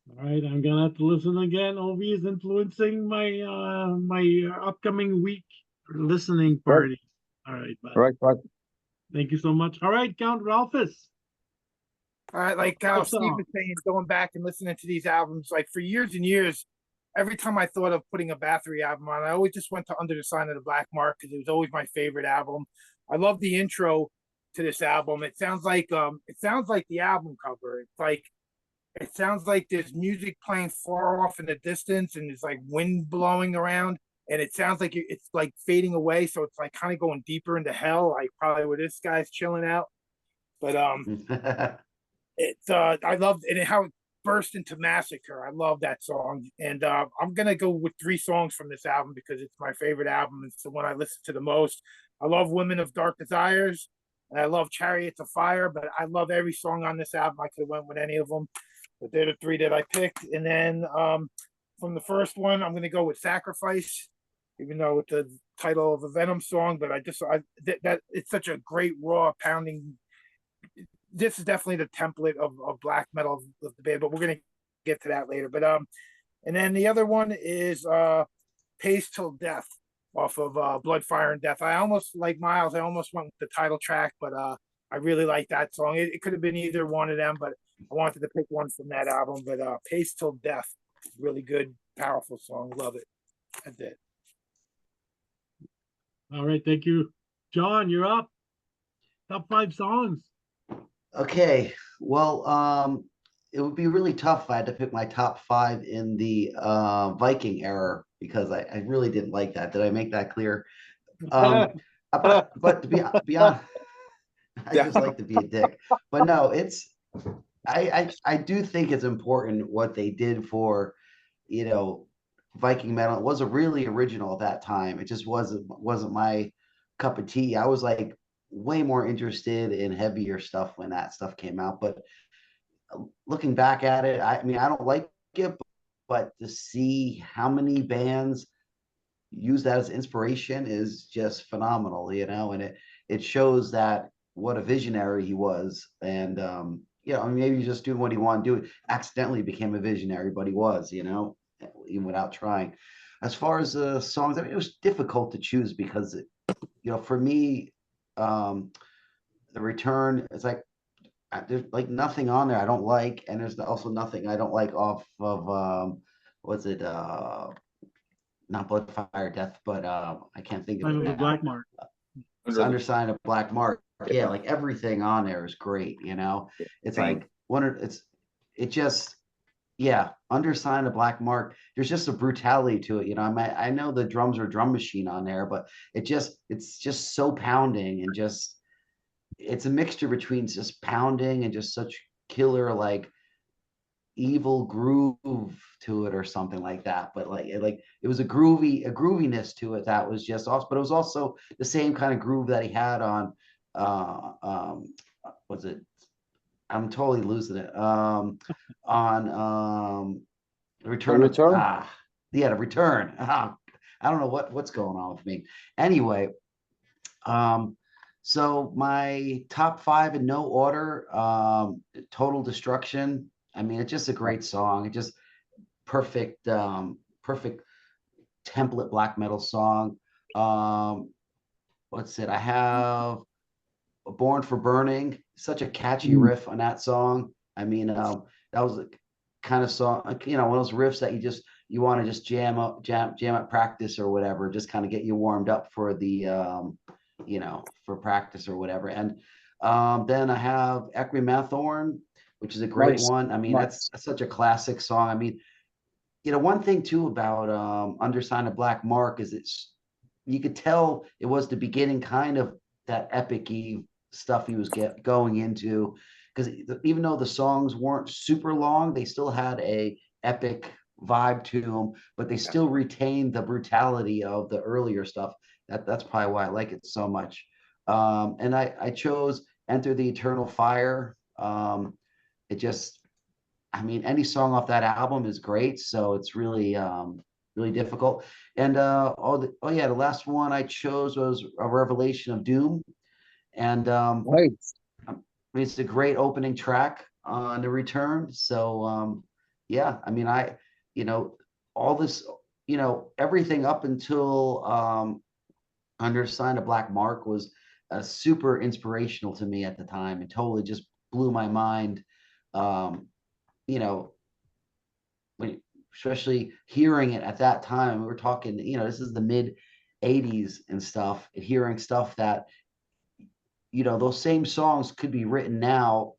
All right, I'm gonna have to listen again. Obie is influencing my upcoming week listening party. All right, bud. Right. Thank you so much. All right, Count Ralphus. All right, like Steve was saying, going back and listening to these albums, like for years and years, every time I thought of putting a Bathory album on, I always just went to Under the Sign of the Black Mark, because it was always my favorite album. I love the intro to this album. It sounds like the album cover. It sounds like there's music playing far off in the distance, and there's like wind blowing around, and it sounds like it's like fading away. So it's like kind of going deeper into hell, like probably where this guy's chilling out. But it's I loved it, and how Burst into Massacre. I love that song. And I'm going to go with 3 songs from this album because it's my favorite album. It's the one I listen to the most. I love Women of Dark Desires and I love Chariots of Fire, but I love every song on this album. I could have went with any of them, but they're the 3 that I picked. And then from the first one, I'm going to go with Sacrifice, even though it's the title of a Venom song, but that it's such a great raw pounding. This is definitely the template of black metal of the band, but we're gonna get to that later. But and then the other one is Pace Till Death off of Blood, Fire, and Death. I almost like Miles. I almost went with the title track, but I really like that song. It could have been either one of them, but I wanted to pick one from that album. But Pace Till Death, really good, powerful song. Love it. That's it. All right, thank you. John, you're up. Top 5 songs. Okay, well, it would be really tough if I had to pick my top 5 in the Viking era because I really didn't like that. Did I make that clear? But to be honest, I just like to be a dick. But no, I do think it's important what they did for, Viking metal. It wasn't really original at that time. It just wasn't my cup of tea. I was like way more interested in heavier stuff when that stuff came out. But looking back at it, I mean, I don't like it, but to see how many bands use that as inspiration is just phenomenal, and it shows that what a visionary he was. And, I mean, maybe he's just doing what he wanted to do. Accidentally became a visionary, but he was, even without trying. As far as the songs, I mean, it was difficult to choose because, for me, the Return, it's like, there's like nothing on there I don't like, and there's also nothing I don't like off of what's it not Blood, Fire, Death, but I can't think of Sign it of the now. Black Mark. It's Under Sign of Black Mark. Yeah, like everything on there is great. It's like Under Sign of Black Mark. There's just a brutality to it. I know the drums are Drum Machine on there, but it's just so pounding and just. It's a mixture between just pounding and just such killer, like evil groove to it or something like that. But it was a grooviness to it that was just awesome. But it was also the same kind of groove that he had on was it? I'm totally losing it. On Return of the Return. I don't know what's going on with me. Anyway, so my top 5 in no order, Total Destruction. I mean, it's just a great song. It just perfect template black metal song. What's it? I have Born for Burning. Such a catchy riff on that song. I mean, that was the kind of song, one of those riffs that you want to just jam at practice or whatever, just kind of get you warmed up for the for practice or whatever. And then I have Equimathorn, which is a great one. I mean, that's such a classic song. I mean, one thing too about Under Sign of Black Mark is you could tell it was the beginning kind of that epic-y stuff he was going into, because even though the songs weren't super long, they still had a epic vibe to them, but they still retained the brutality of the earlier stuff. That's probably why I like it so much. And I chose Enter the Eternal Fire. I mean, any song off that album is great, so it's really really difficult. And the last one I chose was A Revelation of Doom. And I mean, it's a great opening track on The Return. So I mean, all this, everything up until Under Sign of Black Mark was super inspirational to me at the time, and totally just blew my mind. Especially hearing it at that time. We were talking, this is the mid 80s and stuff, and hearing stuff that, those same songs could be written now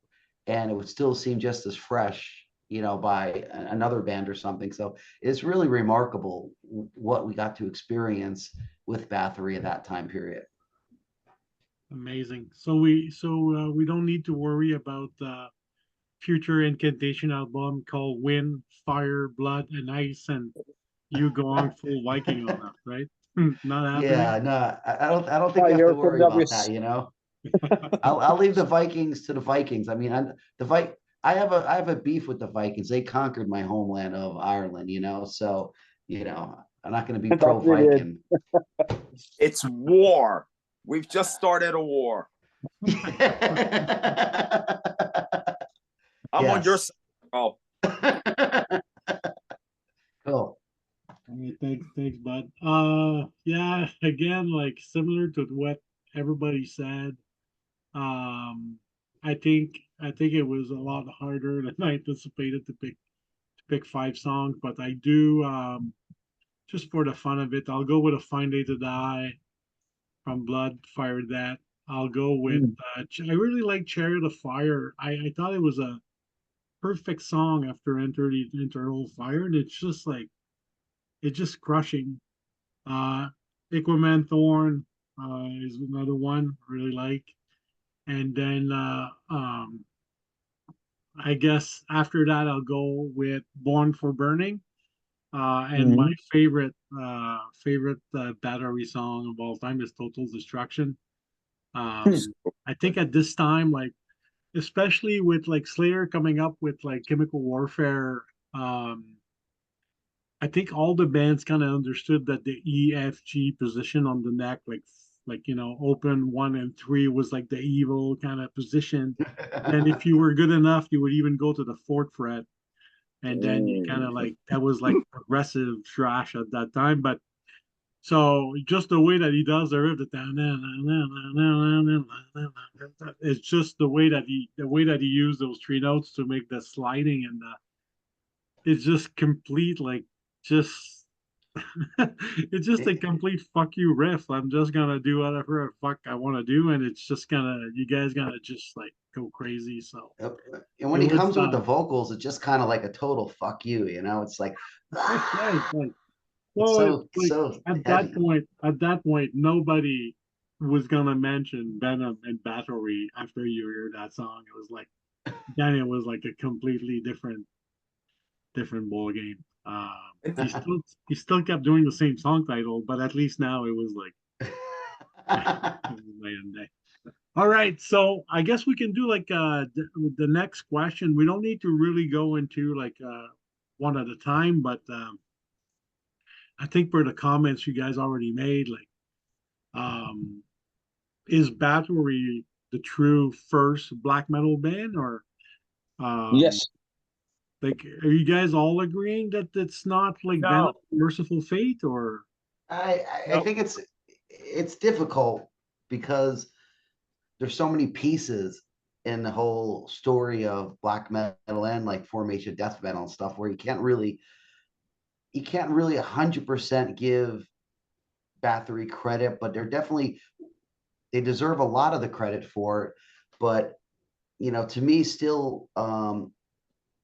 and it would still seem just as fresh, by another band or something. So it's really remarkable what we got to experience with Bathory at that time period. Amazing. So we don't need to worry about future incantation album called Wind, Fire, Blood, and Ice, and you go on full Viking on that, right? Not Yeah, happening. no, I don't think we have to Fire from worry about that, Davis. you know. I'll leave the Vikings to the Vikings. I mean, I have a beef with the Vikings. They conquered my homeland of Ireland, you know. So, you know, I'm not going to be pro That we did. Viking. It's war. We've just started a war. I'm on your Yes. side. Oh, Cool. All right, thanks, bud. Yeah, again, like similar to what everybody said. Um, I think it was a lot harder than I anticipated to pick 5 songs, but I do just for the fun of it, I'll go with A Fine Day to Die from Blood, Fire That. I'll go with Mm. I really like Chariot of Fire. I thought it was a perfect song after Enter the Eternal Fire, and it's just crushing. Uh, Aquaman Thorn is another one I really like. And then I guess after that I'll go with Born for Burning. And my Mhm. favorite Bathory song of all time is Total Destruction. I think at this time, like especially with like Slayer coming up with like Chemical Warfare, um, I think all the bands kind of understood that the EFG position on the neck, like open 1 and 3 was like the evil kind of position. And if you were good enough, you would even go to the fourth fret, and then you kind of like that was like progressive thrash at that time. But so just the way that he does the riff, it's just the way that he used those 3 notes to make the sliding and it's just complete like just it's just a complete fuck you riff. I'm just gonna do whatever the fuck I want to do, and it's just gonna you guys gonna just like go crazy. So Yep. And it when he was comes with the vocals, it's just kind of like a total fuck you, you know. It's like right. it's Well, so like so at heavy. that point, nobody was gonna mention Venom and Bathory after you hear that song. It was like then it was like a completely different ball game. He still kept doing the same song title, but at least now it was like it was night and day. All right, so I guess we can do like the next question. We don't need to really go into like one at a time, but I think for the comments you guys already made, like um is Bathory the true first black metal band, or um Yes. like are you guys all agreeing that it's not like Venom No, Merciful Fate, or I no. think it's difficult because there's so many pieces in the whole story of black metal and like formation death metal and stuff where you can't really 100% give Bathory credit, but they deserve a lot of the credit for it. But to me, still,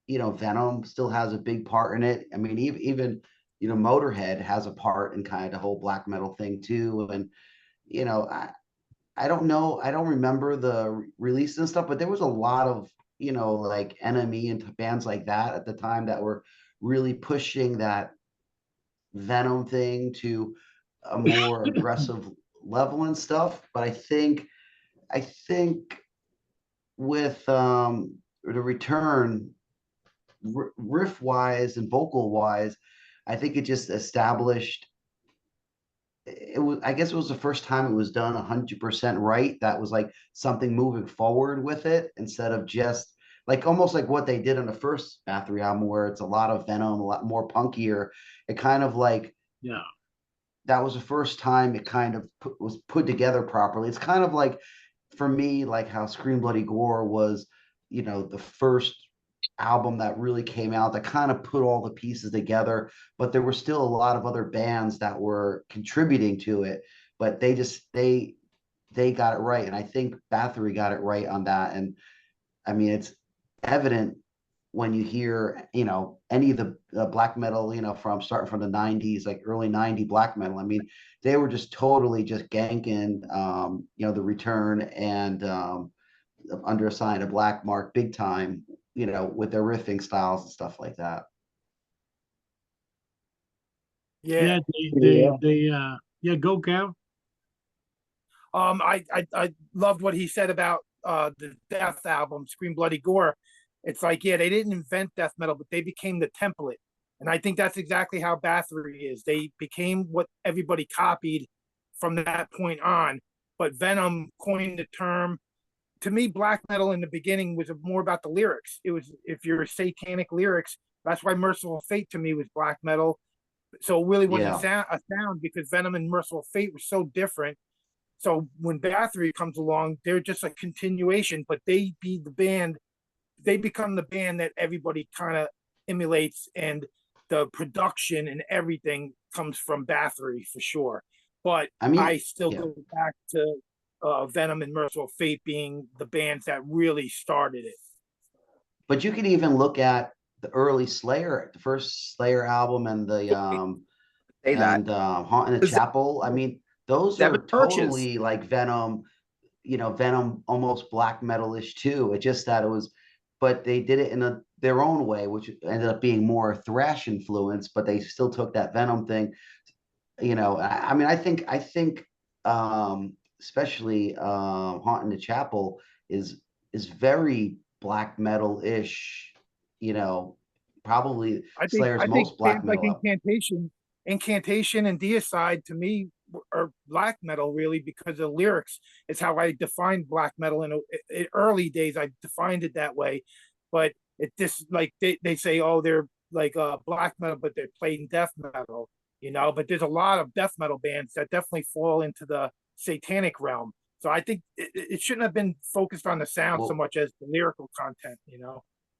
Venom still has a big part in it. I mean, even Motorhead has a part in kind of the whole black metal thing too. And you know, I don't know, I don't remember the release and stuff, but there was a lot of like Enemy and bands like that at the time that were really pushing that Venom thing to a more aggressive level and stuff. But I think with the return, riff wise and vocal wise, I think it just established it was, I guess it was the first time it was done 100% right. That was like something moving forward with it instead of just like almost like what they did on the first Bathory album, where it's a lot of Venom, a lot more punkier. It kind of like yeah, that was the first time it kind of was put together properly. It's kind of like for me, like how Scream Bloody Gore was, the first album that really came out that kind of put all the pieces together, but there were still a lot of other bands that were contributing to it, but they got it right. And I think Bathory got it right on that. And I mean, it's evident when you hear, any of the black metal, from starting from the 90s, like early 90 black metal. I mean, they were just totally just ganking, the Return and Under a Sign of Black Mark big time, with their riffing styles and stuff like that. Yeah. Yeah, go Cal. I loved what he said about the Death album, Scream Bloody Gore. It's like, yeah, they didn't invent death metal, but they became the template. And I think that's exactly how Bathory is. They became what everybody copied from that point on. But Venom coined the term. To me, black metal in the beginning was more about the lyrics. It was, if you're satanic lyrics, that's why Merciful Fate to me was black metal. So it really wasn't a sound because Venom and Merciful Fate were so different. So when Bathory comes along, they're just a continuation, but they become the band that everybody kind of emulates, and the production and everything comes from Bathory for sure. But I still go back to Venom and Merciful Fate being the bands that really started it. But you can even look at the early Slayer, the first Slayer album, and the Haunt in the Chapel. I mean, those are totally like Venom, Venom almost black metal-ish too. It's just that it was, but they did it in their own way, which ended up being more thrash influence, but they still took that Venom thing. I mean, I think especially Haunt in the Chapel is very black metal-ish, probably Slayer's most black metal. Like Incantation and Deicide to me are black metal really because of lyrics. It's how I defined black metal in early days. I defined it that way, but it just like they say, oh, they're like black metal, but they're playing death metal, But there's a lot of death metal bands that definitely fall into the satanic realm. So I think it shouldn't have been focused on the sound so much as the lyrical content,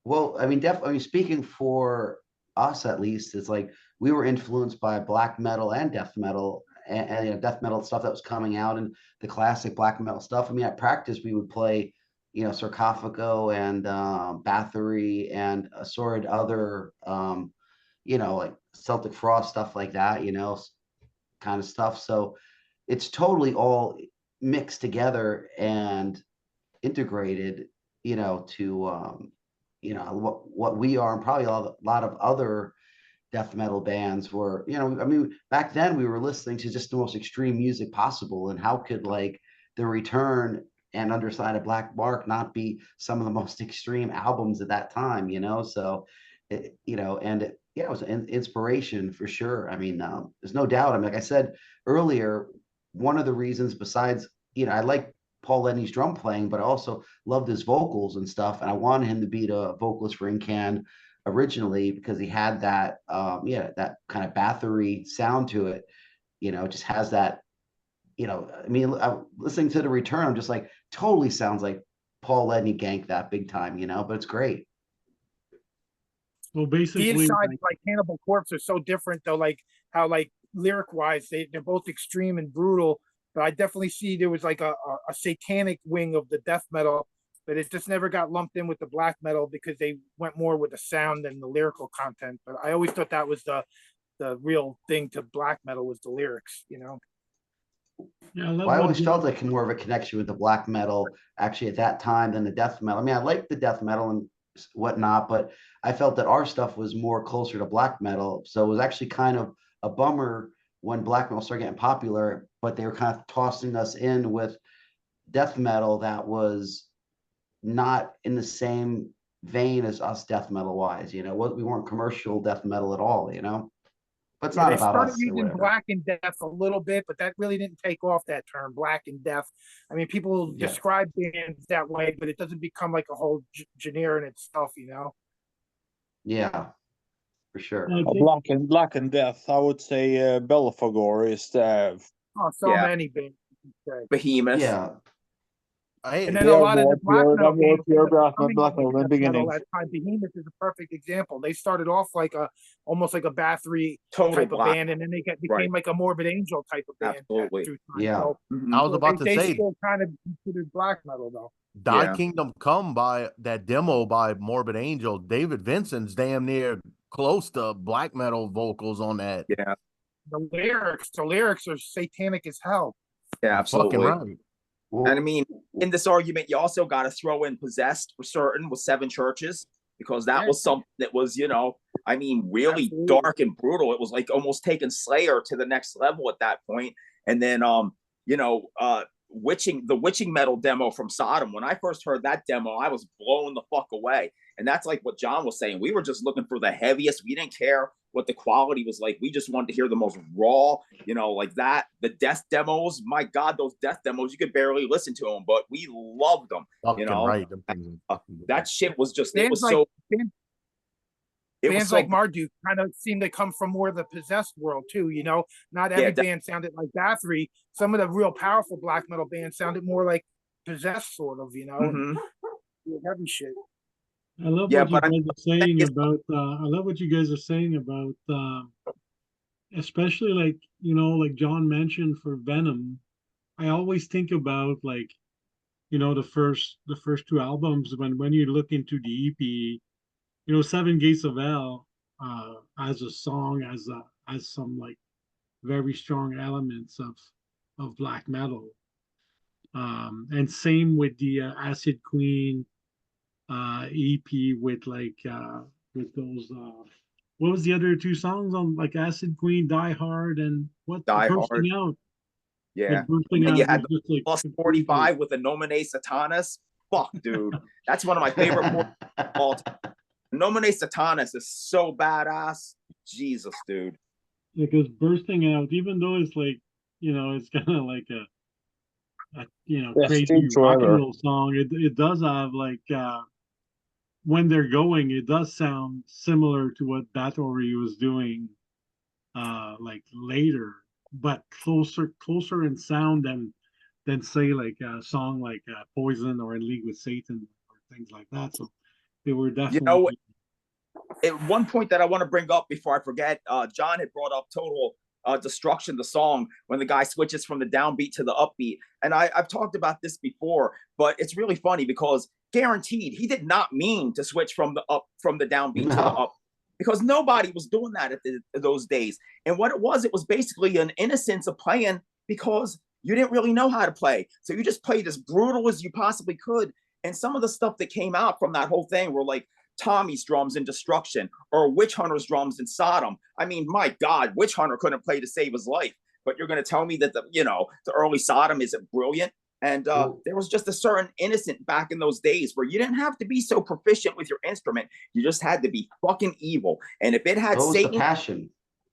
Well, I mean, speaking for us at least, it's like we were influenced by black metal and death metal, and death metal stuff that was coming out, and the classic black metal stuff. I mean, at practice we would play, Sarcophago and Bathory and assorted other, like Celtic Frost stuff like that, kind of stuff. So it's totally all mixed together and integrated, to what we are, and probably a lot of other death metal bands were, I mean, back then we were listening to just the most extreme music possible, and how could like The Return and Underside of Black Mark not be some of the most extreme albums at that time, So it was an inspiration for sure. I mean, there's no doubt. I mean, like I said earlier, one of the reasons, besides, I like Paul Lenny's drum playing, but I also loved his vocals and stuff, and I wanted him to be the vocalist for Incan originally because he had that that kind of Bathory sound to it. Just has that, I mean, listening to The Return, I'm just like, totally sounds like Paul Lenny ganked that big time, but it's great. Well, basically, Deicide, like Cannibal Corpse, are so different though, like how like lyric wise they're both extreme and brutal, but I definitely see there was like a satanic wing of the death metal, but it just never got lumped in with the black metal because they went more with the sound than the lyrical content. But I always thought that was the real thing to black metal was the lyrics, Yeah, well, I always felt like more of a connection with the black metal actually at that time than the death metal. I mean, I liked the death metal and whatnot, but I felt that our stuff was more closer to black metal. So it was actually kind of a bummer when black metal started getting popular, but they were kind of tossing us in with death metal that was not in the same vein as us death metal wise. We weren't commercial death metal at all, but it's not about us. They started using black and death a little bit, but that really didn't take off, that term, black and death. I mean, people describe bands that way, but it doesn't become like a whole genre in itself, Yeah, for sure. Black and death, I would say Belphegor is many bands. Behemoth. Yeah. And then a lot of the black metal bands black metal in the beginning. That time, Behemoth is a perfect example. They started off like almost like a Bathory type of band, and then they became like a Morbid Angel type of band. Absolutely. Yeah. So, I was about to say, they still kind of considered black metal though. Die Kingdom Come by that demo by Morbid Angel. David Vincent's damn near close to black metal vocals on that. Yeah. The lyrics are satanic as hell. Yeah, absolutely. Fucking right. And I mean, in this argument, you also got to throw in Possessed for certain with 7 churches. because that Yeah. was something that was, I mean, really Absolutely. dark and brutal. It was like almost taking Slayer to the next level at that point. And then, the witching metal demo from Sodom. When I first heard that demo, I was blown the fuck away. And that's like what John was saying. We were just looking for the heaviest. We didn't care what the quality was like. We just wanted to hear the most raw, like that. The death demos, my God, those death demos, you could barely listen to them, but we loved them. Fucking right. Them things are fucking That good. shit was just, Bands like bands like Marduk kind of seem to come from more of the possessed world too. Not every band sounded like Bathory. Some of the real powerful black metal bands sounded more like possessed, sort of. Mhm. Heavy shit. I love Yeah, what you but guys are saying about. I love what you guys are saying about, especially like John mentioned for Venom. I always think about the first two albums when you look into the EP. Seven Gates of Hell, as a song, as some like very strong elements of black metal. And same with the Acid Queen EP with those what was the other two songs on like Acid Queen, Die Hard, and what Die Hard. Bursting Out. Yeah. Like Bursting And then Out you was had the just like plus completely- 45 with the Nomine Satanas. Fuck, dude. That's one of my favorite all time. Nomine Satanas is so badass. Jesus, dude. because Bursting Out, even though it's like it's kind of like a crazy Steve rock and Trevor. roll song, it does have when they're going, it does sound similar to what Bathory was doing like later, but closer in sound than say like a song like Poison or In League with Satan or things like that. So they were definitely At one point that I want to bring up before I forget, John had brought up Total Destruction, the song, when the guy switches from the downbeat to the upbeat. And I've talked about this before, but it's really funny because guaranteed he did not mean to switch from the downbeat to the up, because nobody was doing that at those days. And what it was basically an innocence of playing because you didn't really know how to play. So you just played as brutal as you possibly could. And some of the stuff that came out from that whole thing were like Tommy's drums in Destruction or Witch Hunter's drums in Sodom. I mean, my God, Witch Hunter couldn't play to save his life. But you're going to tell me that the early Sodom isn't brilliant? And there was just a certain innocent back in those days where you didn't have to be so proficient with your instrument. You just had to be fucking evil. And if it had Satan, the passion,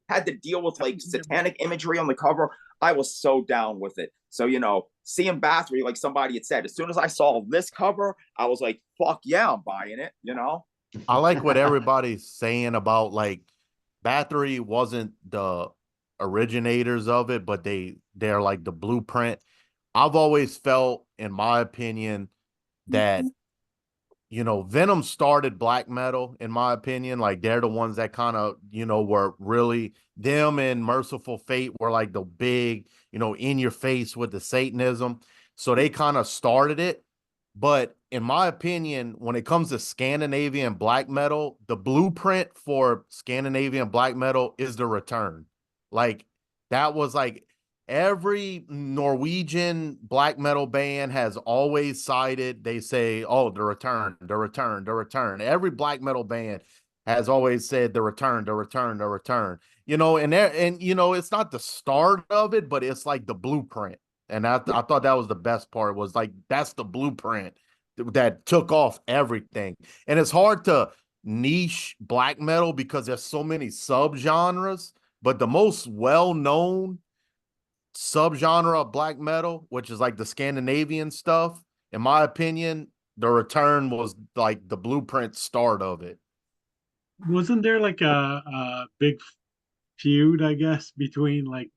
had to deal with like satanic imagery on the cover, I was so down with it. So, seeing Bathory, like somebody had said, as soon as I saw this cover, I was like, fuck yeah, I'm buying it, I like what everybody's saying about like Bathory wasn't the originators of it, but they're like the blueprint. I've always felt, in my opinion, that Venom started black metal, in my opinion. Like they're the ones that kind of, were really, them and Merciful Fate were like the big, in your face with the Satanism. So they kind of started it. But in my opinion, when it comes to Scandinavian black metal, the blueprint for Scandinavian black metal is The Return. Like that was like every Norwegian black metal band has always cited, they say, oh, The Return, The Return, The Return. Every black metal band has always said The Return, The Return, The Return. And it's not the start of it, but it's like the blueprint. And I thought that was the best part, was like, that's the blueprint that took off everything. And it's hard to niche black metal because there's so many subgenres, but the most well-known subgenre of black metal, which is like the Scandinavian stuff, in my opinion, The Return was like the blueprint start of it. wasn't there like a big feud, I guess, between like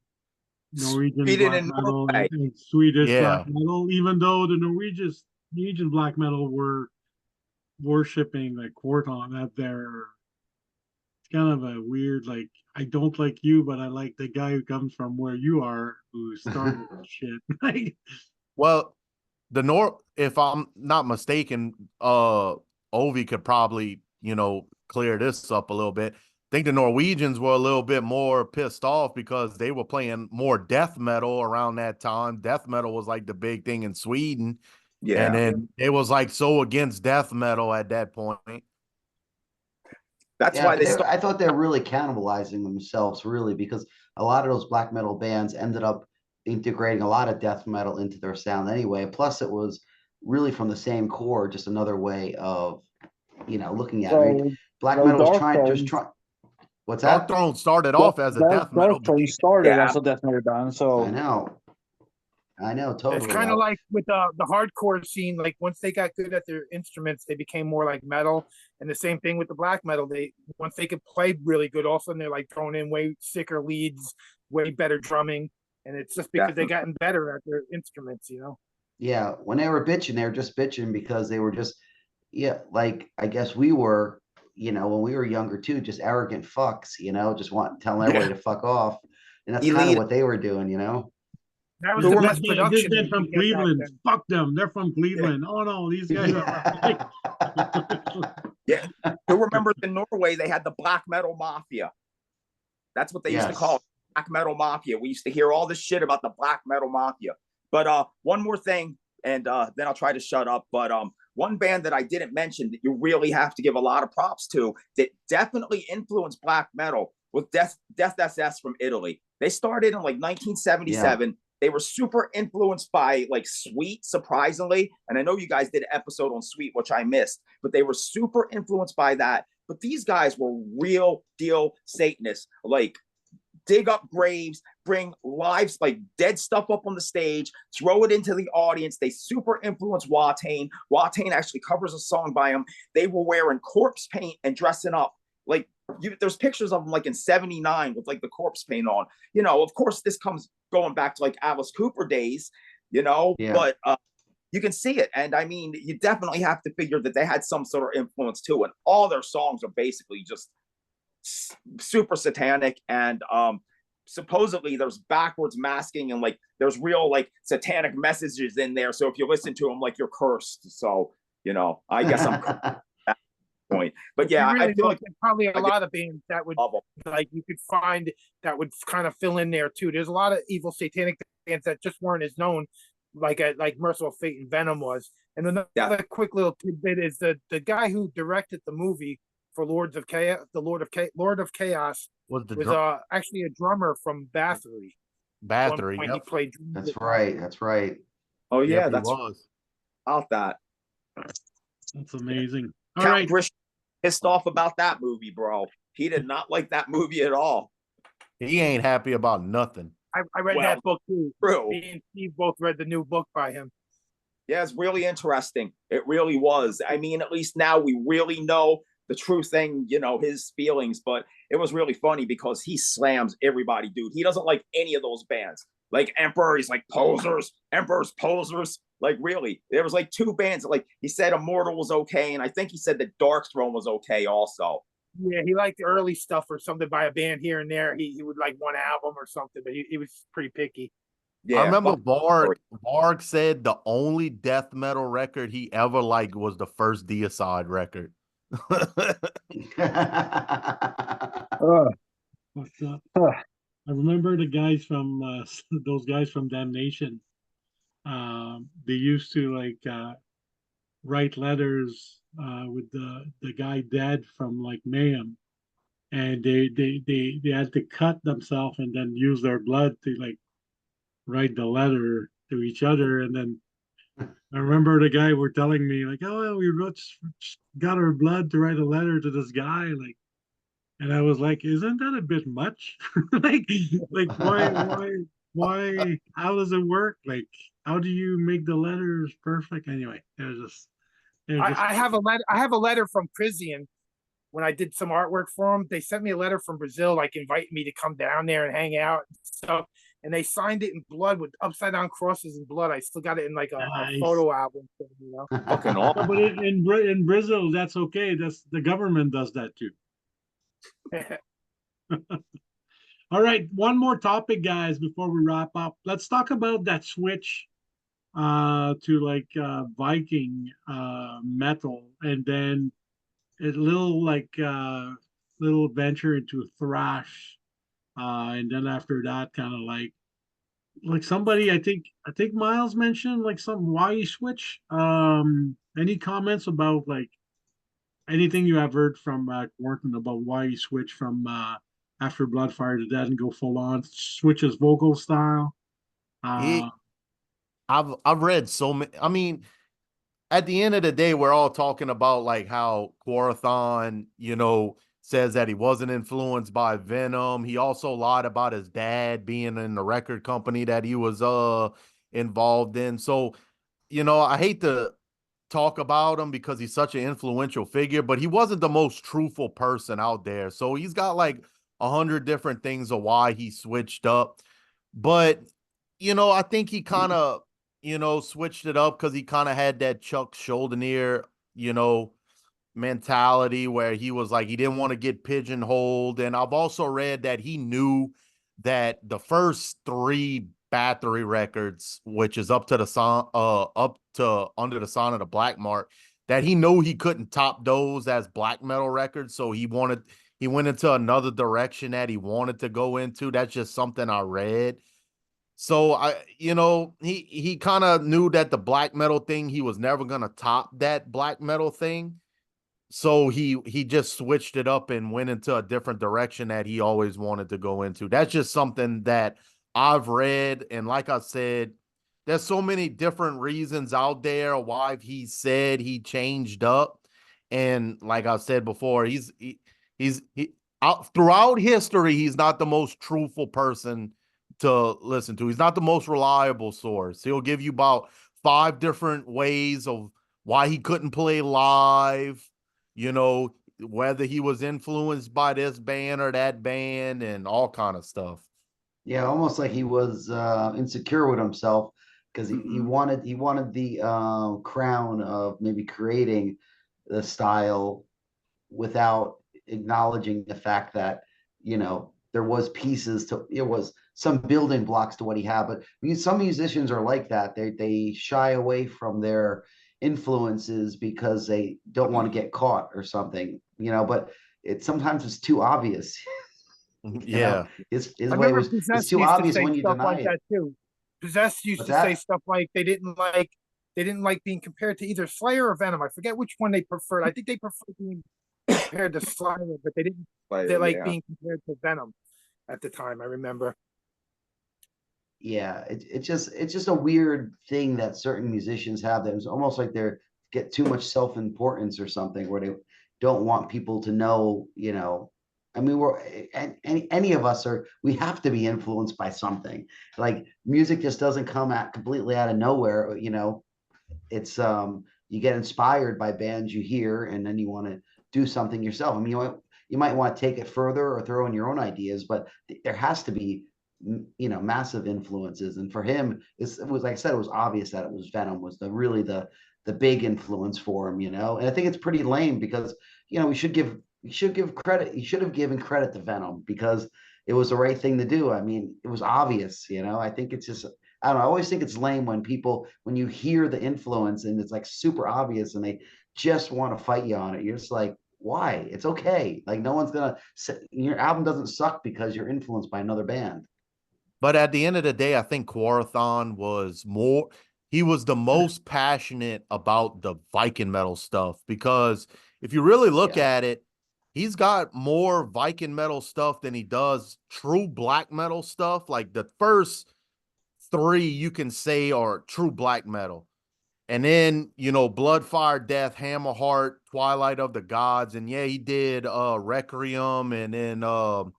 Norwegian Sweden black and metal Norway. and Swedish Yeah. black metal, even though the Norwegian black metal were worshipping like Quarton at their. It's kind of a weird, like, I don't like you, but I like the guy who comes from where you are, who started shit. Like, Well, if I'm not mistaken, Obie could probably, clear this up a little bit. I think the Norwegians were a little bit more pissed off because they were playing more death metal around that time. Death metal was like the big thing in Sweden. Yeah. And then it was like so against death metal at that point. That's Yeah, why but they I thought they're really cannibalizing themselves, really, because a lot of those black metal bands ended up integrating a lot of death metal into their sound anyway. Plus, it was really from the same core, just another way of, looking at it. I mean, So, black well, metal was Dark trying, just Throne, try. What's Dark that? Throne started off as a death metal Dark Throne band. started Yeah. as a death metal band. I So know, It's totally. kind of like with the hardcore scene. Like once they got good at their instruments, they became more like metal. And the same thing with the black metal. They once they could play really good, all of a sudden they're like throwing in way sicker leads, way better drumming, and it's just because they gotten better at their instruments. Yeah, when they were bitching, they were just bitching because they were just, yeah, like I guess we were, when we were younger too, just arrogant fucks, just telling everybody to fuck off. And that's kind of Elite. what they were doing, That was This, the this, best band, this production band you from could get back Cleveland. then. Fuck them. They're from Cleveland. Oh no, these guys are. Yeah. Who remembers in Norway they had the black metal mafia? That's what they used to call it, black metal mafia. We used to hear all this shit about the black metal mafia. But one more thing, and then I'll try to shut up. But one band that I didn't mention that you really have to give a lot of props to that definitely influenced black metal was Death SS from Italy. They started in like 1977. They were super influenced by like Sweet, surprisingly. And I know you guys did an episode on Sweet, which I missed, but they were super influenced by that. But these guys were real deal Satanists, like dig up graves, bring lives, like dead stuff up on the stage, throw it into the audience. They super influenced Watain. Watain actually covers a song by him. They were wearing corpse paint and dressing up. Like there's pictures of them like in 79 with like the corpse paint on. Of course, this comes going back to like Alice Cooper days, but you can see it. And I mean, you definitely have to figure that they had some sort of influence too. And all their songs are basically just super satanic. And supposedly there's backwards masking and like there's real like satanic messages in there. So if you listen to them, like you're cursed. So, I guess I'm at that point. But yeah, really I feel like there's probably a lot of bands that would like you could find that would kind of fill in there too. There's a lot of evil satanic bands that just weren't as known like Merciful Fate and Venom was. And another quick little tidbit is the guy who directed the movie for Lord of Chaos was actually a drummer from Bathory. Bathory, yep. He played. That's right. That's right. Oh yeah, yep, that's was. About that. That's amazing. All Count right. Grish pissed off about that movie, bro. He did not like that movie at all. He ain't happy about nothing. I read that book too. True. Me and Steve both read the new book by him. Yeah, it's really interesting. It really was. I mean, at least now we really know the true thing, his feelings. But it was really funny because he slams everybody, dude. He doesn't like any of those bands. Like Emperor, he's like posers. Emperor's posers. Like really, there was like two bands. Like he said, Immortal was okay, and I think he said that Dark Throne was okay also. Yeah, he liked the early stuff or something by a band here and there. He would like one album or something, but he was pretty picky. Yeah, I remember Varg said the only death metal record he ever liked was the first Deicide record. I remember the guys from those guys from Damnation. They used to like write letters with the guy dead from like Mayhem, and they had to cut themselves and then use their blood to like write the letter to each other. And then I remember the guy were telling me like, oh, we got our blood to write a letter to this guy, like, and I was like, isn't that a bit much? like why how does it work? Like, how do you make the letters perfect? Anyway, I have a letter from Crizian when I did some artwork for him. They sent me a letter from Brazil, like inviting me to come down there and hang out and stuff. And they signed it in blood with upside down crosses in blood. I still got it in like a photo album thing, Fucking awesome. But in Brazil, that's okay. That's the government does that too. All right, one more topic, guys, before we wrap up. Let's talk about that switch to like Viking metal, and then a little like little venture into thrash, and then after that, kind of like somebody I think Miles mentioned like some why switch. Any comments about like Anything you have heard from Warren about why he switched from after Bloodfire to Dead and go full on, switch his vocal style? It, Uh, I've read so many. I mean, at the end of the day, we're all talking about like how Quarathon, says that he wasn't influenced by Venom. He also lied about his dad being in the record company that he was involved in. So, I hate to talk about him because he's such an influential figure, but he wasn't the most truthful person out there. So he's got like 100 different things of why he switched up. But, I think he kind of, switched it up because he kind of had that Chuck Schuldiner, mentality where he was like, he didn't want to get pigeonholed. And I've also read that he knew that the first three Bathory records, which is up to Under the Sign of the Black Mark, that he knew he couldn't top those as black metal records. So he went into another direction that he wanted to go into. That's just something I read. So he kind of knew that the black metal thing, he was never gonna top that black metal thing. So he just switched it up and went into a different direction that he always wanted to go into. That's just something that I've read. And like I said, there's so many different reasons out there why he said he changed up. And like I said before, he's out throughout history, he's not the most truthful person to listen to. He's not the most reliable source. He'll give you about 5 different ways of why he couldn't play live, whether he was influenced by this band or that band and all kind of stuff. Yeah, almost like he was insecure with himself because he Mhm. wanted the crown of maybe creating the style without acknowledging the fact that there was pieces to it was some building blocks to what he had. But some musicians are like that. They shy away from their influences because they don't want to get caught or something. But sometimes it's too obvious. Yeah. His I way remember was it's Possessed too used to obvious say when you stuff deny like it. that too. Possessed used What's to say that? stuff like they didn't like being compared to either Slayer or Venom. I forget which one they preferred. I think they preferred being compared to Slayer, but they didn't. They like Yeah. being compared to Venom at the time. I remember. Yeah, it's just a weird thing that certain musicians have that it's almost like they're get too much self-importance or something where they don't want people to know. I mean, any of us we have to be influenced by something. Like music just doesn't come out completely out of nowhere. It's you get inspired by bands you hear and then you want to do something yourself. I mean, you might want to take it further or throw in your own ideas, but there has to be massive influences. And for him, it was like I said, it was obvious that it was Venom was the big influence for him. And I think it's pretty lame because we should give credit. He should have given credit to Venom because it was the right thing to do. I mean, it was obvious. I think it's just I don't know. I always think it's lame when you hear the influence and it's like super obvious and they just want to fight you on it. You're just like, why? It's okay. Like no one's gonna your album doesn't suck because you're influenced by another band. But at the end of the day, I think Quarathon he was the most passionate about the Viking metal stuff because if you really look Yeah. at it, he's got more Viking metal stuff than he does true black metal stuff. Like the first 3 you can say are true black metal. And then, Blood, Fire, Death, Hammerheart, Twilight of the Gods. And yeah, he did Requiem and then the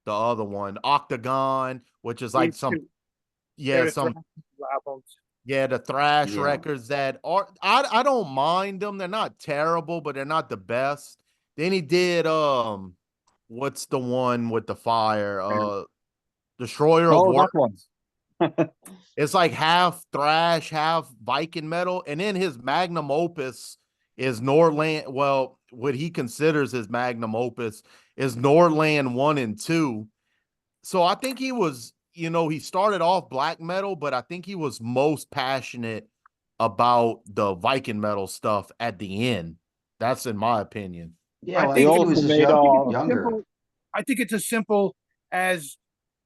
other one, Octagon, which is like These some, two, yeah, they're the some, albums. yeah, the thrash Yeah. records that are, I don't mind them. They're not terrible, but they're not the best. Then he did, what's the one with the fire? Destroyer of Oh, that one. Worlds. It's like half thrash, half Viking metal. And then his magnum opus is Nordland. Well, what he considers his magnum opus is Nordland 1 and 2. So I think he started off black metal, but I think he was most passionate about the Viking metal stuff at the end. That's in my opinion. Yeah, I well, I He think think he it's. was also just made I think it's as younger. simple. I think it's as simple as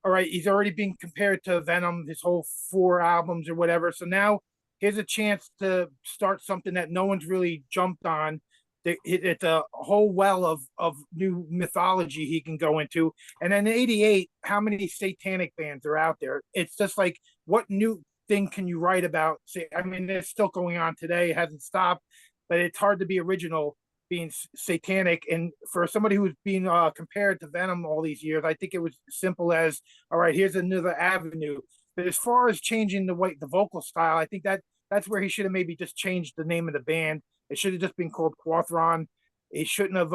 all right. He's already been compared to Venom, his whole 4 albums or whatever. So now here's a chance to start something that no one's really jumped on, it's a whole well of new mythology he can go into. And then in '88, how many satanic bands are out there? It's just like, what new thing can you write about? Say, I mean, it's still going on today, it hasn't stopped, but it's hard to be original being satanic. And for somebody who's being compared to Venom all these years, I think it was simple as, all right, here's another avenue. But as far as changing the vocal style, I think that's where he should have maybe just changed the name of the band. It should have just been called Quathron. He shouldn't have,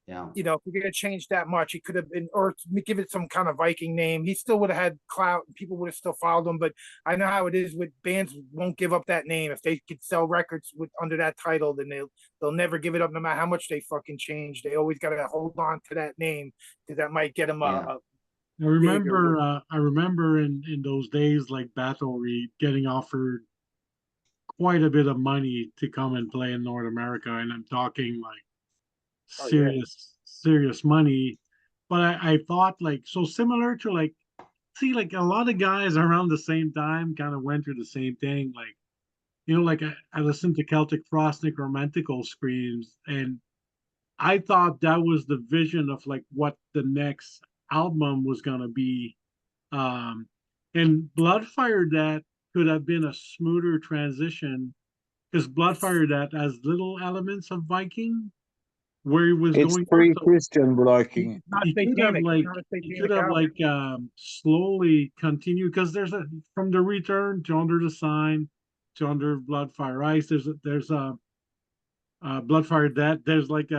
Yeah. you know, if you're going to change that much, he could have been, or give it some kind of Viking name. He still would have had clout, and people would have still followed him. But I know how it is with bands, won't give up that name. If they could sell records with under that title, then they'll never give it up, no matter how much they fucking change. They always got to hold on to that name, because that might get them Yeah. I remember in those days, like Bathory getting offered quite a bit of money to come and play in North America, and I'm talking like Oh, yeah. serious money. But I thought, like, so similar to, like, see, like a lot of guys around the same time kind of went through the same thing. Like, you know, like I listened to Celtic Frost, Necromantical Screams, and I thought that was the vision of like what the next album was gonna be. Um, and Bloodfire that could have been a smoother transition, because Bloodfire that has little elements of Viking where he was It's going first. So pre-Christian he, Viking. Not he could have satanic. like Not a he satanic could have album. like slowly continued, because there's a from the Return to Under the Sign to Under Bloodfire Ice. There's a Bloodfire that there's like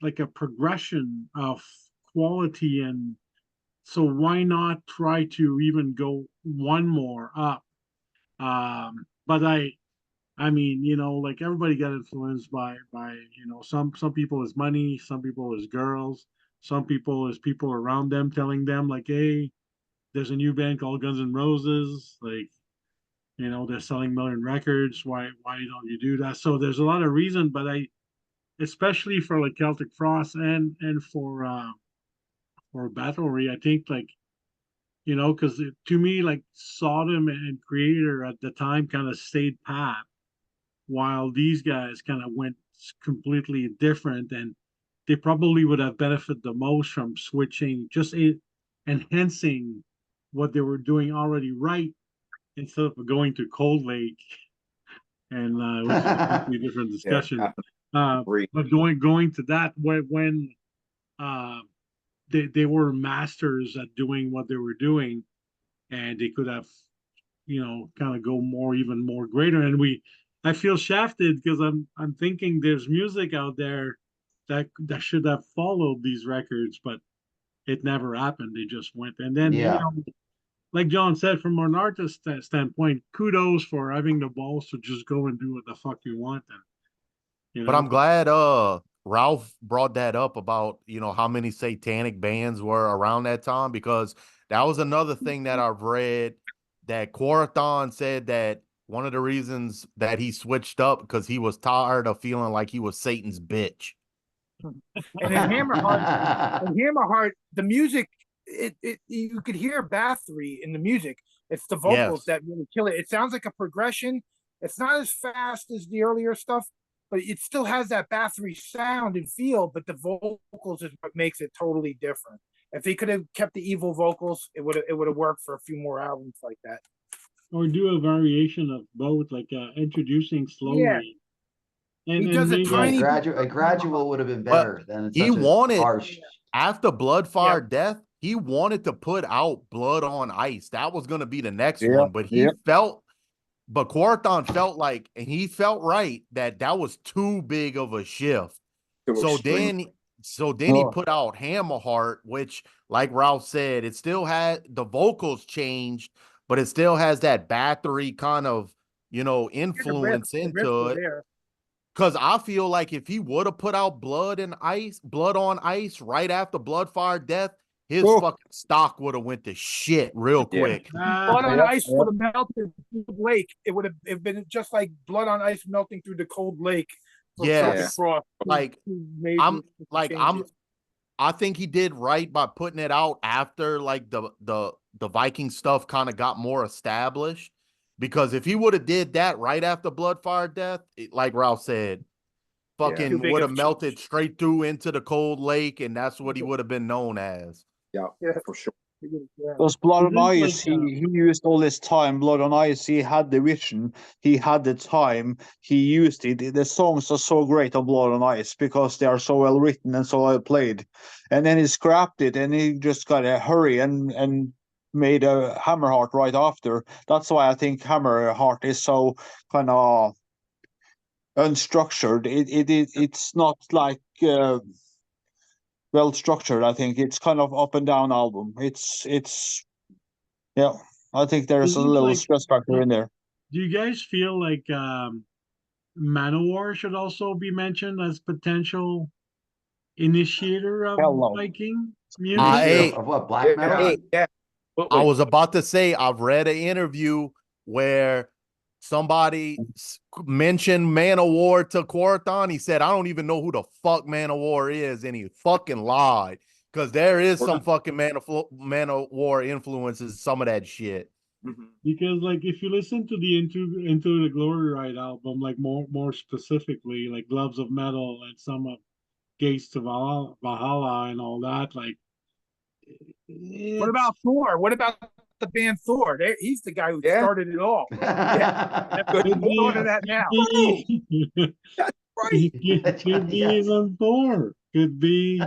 like a progression of quality, and so why not try to even go one more up? But I mean, you know, like everybody got influenced by you know, some people is money, some people is girls, some people is people around them telling them like, hey, there's a new band called Guns N' Roses, like, you know, they're selling million records. Why don't you do that? So there's a lot of reason, but I especially for like Celtic Frost and for Bathory, I think like, you know, because to me like Sodom and Creator at the time kind of stayed pat, while these guys kind of went completely different, and they probably would have benefited the most from switching, just enhancing what they were doing already right, instead of going to Cold Lake, and which is a completely different Yeah, discussion. agree. But going to that when uh, they were masters at doing what they were doing, and they could have, you know, kind of go more, even more greater. And I feel shafted because I'm thinking there's music out there that should have followed these records, but it never happened. They just went, and then you Yeah. know, like John said, from an artist standpoint, kudos for having the balls to just go and do what the fuck you want. And you But know, I'm glad Ralph brought that up about, you know, how many satanic bands were around that time, because that was another thing that I've read, that Quarathon said that one of the reasons that he switched up because he was tired of feeling like he was Satan's bitch. And in Hammerheart, the music, it you could hear Bathory in the music. It's the vocals Yes. that really kill it. It sounds like a progression. It's not as fast as the earlier stuff, but it still has that Bathory sound and feel. But the vocals is what makes it totally different. If he could have kept the evil vocals, it would have worked for a few more albums like that. or do a variation of both, like introducing Yeah, slowly, he and does a maybe Yeah, tiny bit. a gradual would have been But better than he such a wanted, harsh. after Blood, Yeah, Fire, Death, he wanted to put out Blood on Ice. That was going to be the next Yeah, one, but yeah. but Quarathon felt like, and he felt right, that that was too big of a shift. To So extreme. then he Oh, put out Hammerheart, which, like Ralph said, it still had the vocals changed, but it still has that Bathory kind of, you know, influence the riffs into were it. there. Because I feel like if he would have put out Blood on Ice right after Blood, Fire, Death, his oh, fucking stock would have went to shit real Yeah. quick. Blood on yeah, Ice yeah. would have melted through the lake. It would have been just like Blood on Ice melting through the cold lake for Celtic Yes. Frost. Like Two major I'm like changes. I think he did right by putting it out after like the Viking stuff kind of got more established. Because if he would have did that right after Blood, Fire, Death, like Ralph said, fucking big would of have a melted straight through into the cold lake, and that's what he would have been known as. Yeah, Yeah. for sure. Because Blood on Isn't Ice, like, he used all his time. Blood on Ice, he had the vision, he had the time, he used it. The songs are so great on Blood on Ice because they are so well written and so well played. And then he scrapped it, and he just got to hurry and made a Hammerheart right after. That's why I think Hammerheart is so kind of unstructured. It's not like well structured. I think it's kind of up and down album. It's yeah. I think there's a isn't little like, stress factor in there. do you guys feel like Manowar should also be mentioned as potential initiator of Hell no. Viking music? Hey, Of what, black metal? Yeah, yeah. I Absolutely. was about to say, I've read an interview where somebody mentioned Manowar to Quarathon. He said, I don't even know who the fuck Manowar is. And he fucking lied. Because there is some fucking Manowar influences, some of that shit. Because like if you listen to the Into the Glory Ride album, like more specifically, like Gloves of Metal and some of Gates to Valhalla and all that, like What about Thor? What about the band Thor? He's the guy who Yeah. started it all. Yeah. Who could thought of that now? Right. could be Yes. even Thor. Could be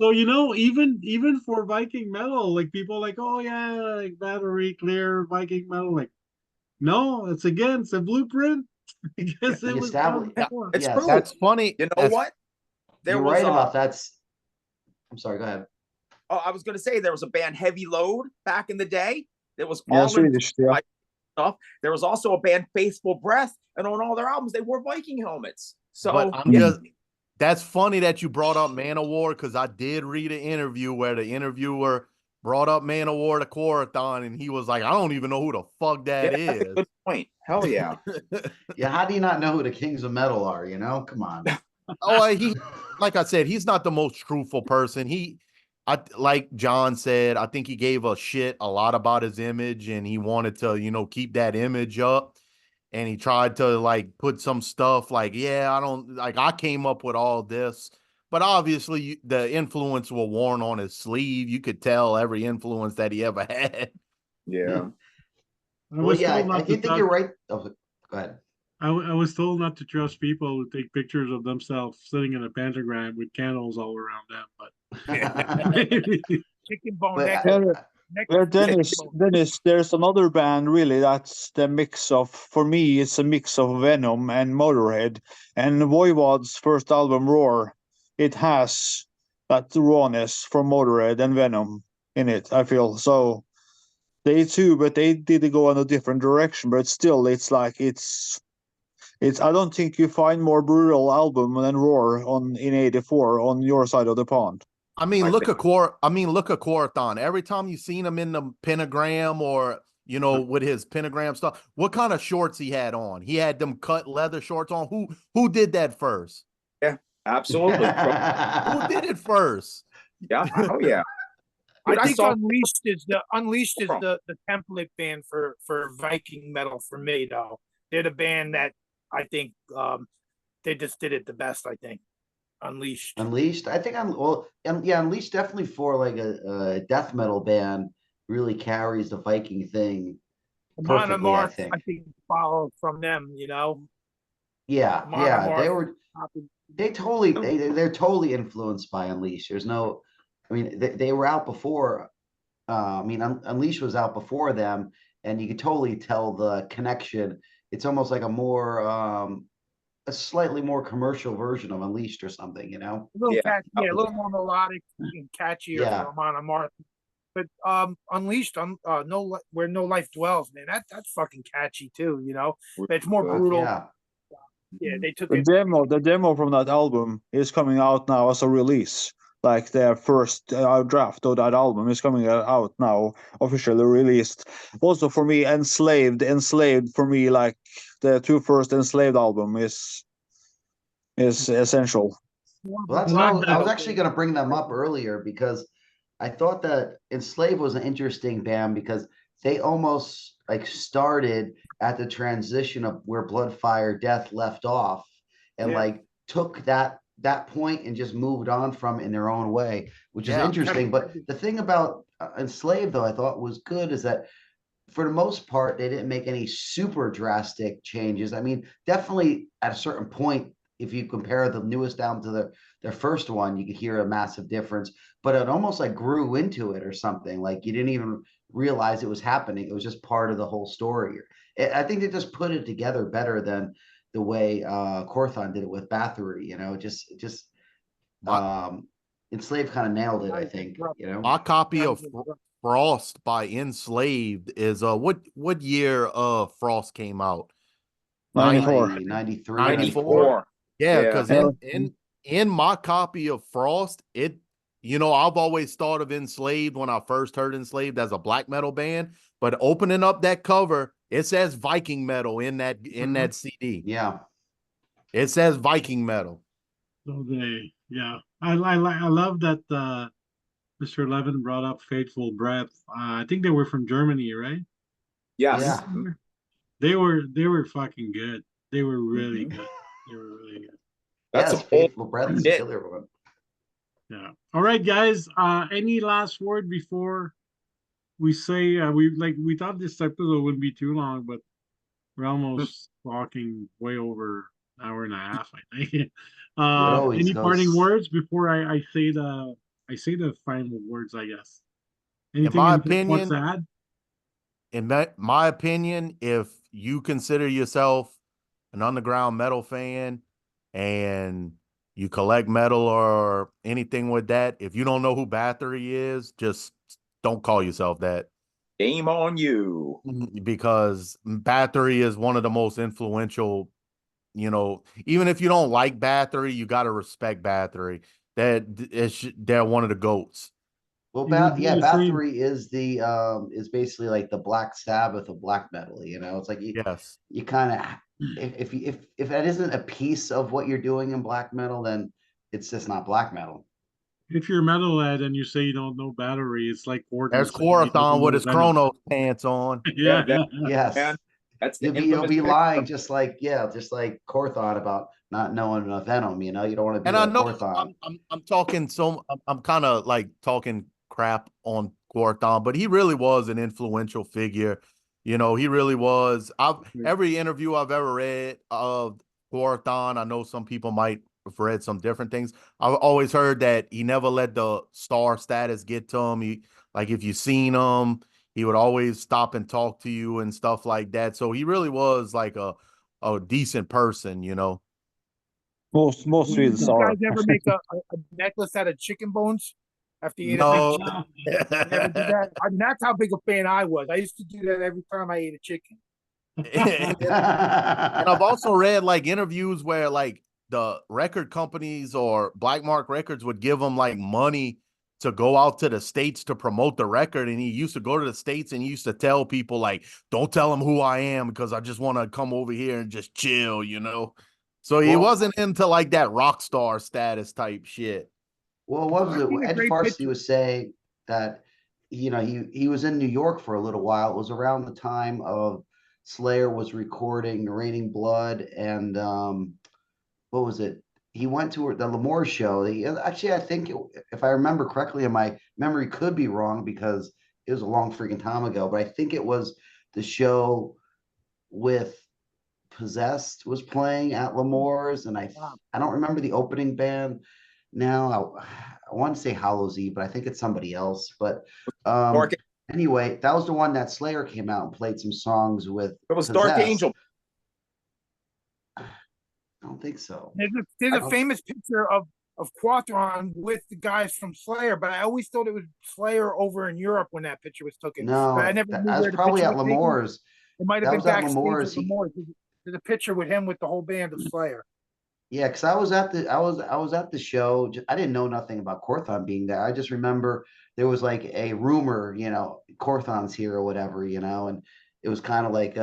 so even for Viking metal, like people like, oh yeah, like Bathory, Clear, Viking metal, like no, it's a blueprint because it The was done established, before. It's yes. true. That's funny. You know That's- what? There You're was right about that. I'm sorry, go ahead. Oh, I was going to say there was a band, Heavy Load, back in the day. That was Yeah, all Swedish. Yeah. by stuff. There was also a band, Faithful Breath, and on all their albums they wore Viking helmets. So but I'm just that's funny that you brought up Manowar, because I did read an interview where the interviewer brought up Manowar to Quarathon, and he was like, I don't even know who the fuck that yeah, that's a is. good point. Hell yeah. Yeah, how do you not know who the Kings of Metal are? Come on. Oh, he, like I said, he's not the most truthful person. Like John said, I think he gave a shit a lot about his image, and he wanted to, keep that image up. And he tried to like put some stuff like, yeah, I came up with all this, but obviously the influence were worn on his sleeve. You could tell every influence that he ever had. Yeah. I Well, was yeah, told I not to think you're right. Oh, go ahead. I was told not to trust people who take pictures of themselves sitting in a pentagram with candles all around them, but Chicken bone But neck. Dennis, there's another band really that's the mix of, for me, it's a mix of Venom and Motorhead. And Voivod's first album, Roar, it has that rawness from Motorhead and Venom in it, I feel. So they too, but they did go in a different direction. But still, it's like it's. I don't think you find more brutal album than Roar in '84 on your side of the pond. I mean, look at Quarathon. Every time you seen him in the pentagram or with his pentagram stuff, what kind of shorts he had on? He had them cut leather shorts on. Who did that first? Yeah, absolutely. Who did it first? Yeah. Oh yeah. Dude, I think saw Unleashed is the template band for Viking metal for me though. They're the band that I think they just did it the best. I think Unleashed. I think Unleashed definitely for like a death metal band really carries the Viking thing perfectly. I think follow from them. Yeah, they're totally influenced by Unleashed. There's no, I mean, they were out before. Unleashed was out before them, and you could totally tell the connection. It's almost like a slightly more commercial version of Unleashed or something, A little catchy, a little more melodic and catchier from Amon Amarth. But Unleashed, Where No Life Dwells, man, that's fucking catchy too. It's more brutal. Yeah, they took the demo from that album is coming out now as a release. Like their first draft of that album is coming out now, officially released. Also for me, Enslaved for me, like the two first Enslaved album is essential. Well, I was actually going to bring them up earlier because I thought that Enslaved was an interesting band because they almost like started at the transition of where Blood, Fire, Death left off, and like took that point and just moved on from it in their own way, which is Yeah. interesting. But the thing about Enslaved, though, I thought was good is that for the most part, they didn't make any super drastic changes. I mean, definitely at a certain point, if you compare the newest album to their first one, you could hear a massive difference. But it almost like grew into it or something. Like you didn't even realize it was happening. It was just part of the whole story. I think they just put it together better than the way Corthon did it with Bathory. You know, just Enslaved kind of nailed it. I think. You know, My copy of Frost by Enslaved is what year Frost came out? 94. 93, 94. Yeah, Yeah. because in my copy of Frost, it I've always thought of Enslaved when I first heard Enslaved as a black metal band, but opening up that cover, it says Viking metal in that CD. Yeah. It says Viking metal. So I love that Mr. Levin brought up Fateful Breath. I think they were from Germany, right? Yes. Yeah. They were fucking good. They were really good. They were really good. That's Yes, some Faithful Breath is a shit. killer one. Yeah. All right, guys. Any last word before we say we thought this episode wouldn't be too long, but we're almost talking way over an hour and a half, I think. It always Any parting goes. words before I say the final words, I guess. In my Anything wants opinion, to add? if you consider yourself an underground metal fan and you collect metal or anything with that, if you don't know who Bathory is, just don't call yourself that. Game on you. Because Bathory is one of the most influential, even if you don't like Bathory, you got to respect Bathory. They're one of the GOATs. Well, You would do the same. Bathory is basically like the Black Sabbath of black metal. You know, it's like Yes. you kind of if that isn't a piece of what you're doing in black metal, then it's just not black metal. If you're a metalhead and you say you don't know Battery, it's like Gordon There's saying he doesn't Corathon with know his Venom. Chronos pants on. Yeah. Yes, Man, that's the you'll be infamous lying just like Corthon about not knowing Venom. You know, you don't want to be And I like know Corthon. I'm talking I'm kind of like talking crap on Corathon, but he really was an influential figure. He really was. Every interview I've ever read of Corathon, I know some people might have read some different things. I've always heard that he never let the star status get to him. Like if you seen him, he would always stop and talk to you and stuff like that. So he really was like a decent person. Most Did Swedes you are. guys ever make a necklace out of chicken bones after you ate a big No. chicken? You never did that? I mean, that's how big a fan I was. I used to do that every time I ate a chicken. And I've also read like interviews where like the record companies or Black Mark Records would give him like money to go out to the States to promote the record. And he used to go to the States and he used to tell people like, don't tell them who I am because I just want to come over here and just chill. So he wasn't into like that rock star status type shit. Well, what was I've it? seen a Ed great Farsi picture. was saying that, he was in New York for a little while. It was around the time of Slayer was recording Raining Blood and what was it? He went to the L'Amour show. Actually, I think if I remember correctly, and my memory could be wrong because it was a long freaking time ago, but I think it was the show with Possessed was playing at L'Amour's, and I don't remember the opening band now. I want to say Hallows Eve, but I think it's somebody else. But anyway, that was the one that Slayer came out and played some songs with. It was Possessed. Dark Angel. I don't think so. There's a famous picture of Quathron with the guys from Slayer, but I always thought it was Slayer over in Europe when that picture was taken. No, but I never knew that was where the probably picture at was taken. L'Amour's. It might have That been was at backstage L'Amour's. at L'Amour's. There's a picture with him with the whole band of Slayer. Yeah, because I was at the show. I didn't know nothing about Corthon being there. I just remember there was like a rumor, Corthon's here or whatever, and it was kind of like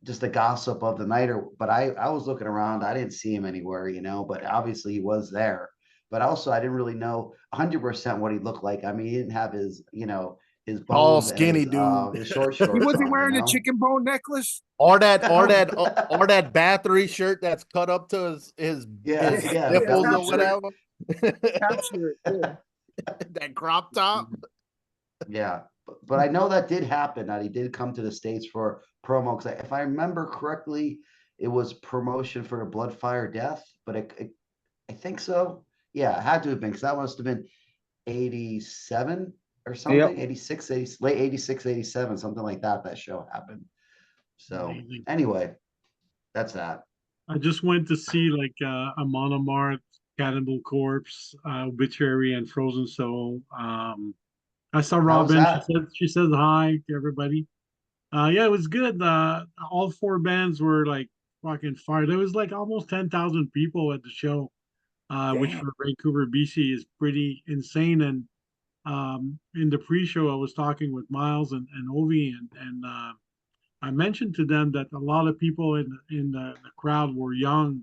just a gossip of the night. But I was looking around, I didn't see him anywhere, but obviously he was there. But also I didn't really know 100% what he looked like. I mean, he didn't have his his Tall, bones and skinny dude. his short He shorts wasn't on, wearing you a know? chicken bone necklace. Or that Bathory shirt that's cut up to his Yeah, yeah, the nipples belly or shirt. whatever. Capture it. Yeah. That crop top. Yeah, but I know that did happen, that he did come to the States for promo, because if I remember correctly, it was promotion for the Blood Fire Death, but I think so. Yeah, it had to have been, because that must have been 87 or something, 86, 80, late 86, 87, something like that, that show happened. So Amazing. anyway, that's that. I just went to see like a Monomart, Cannibal Corpse, Obituary, and Frozen Soul. I saw How was Robin. She that? says hi to everybody. Yeah, it was good. All four bands were like fucking fire. There was like almost 10,000 people at the show, which Damn. for Vancouver, BC is pretty insane. And in the pre-show, I was talking with Miles and Ovi, and I mentioned to them that a lot of people in the crowd were young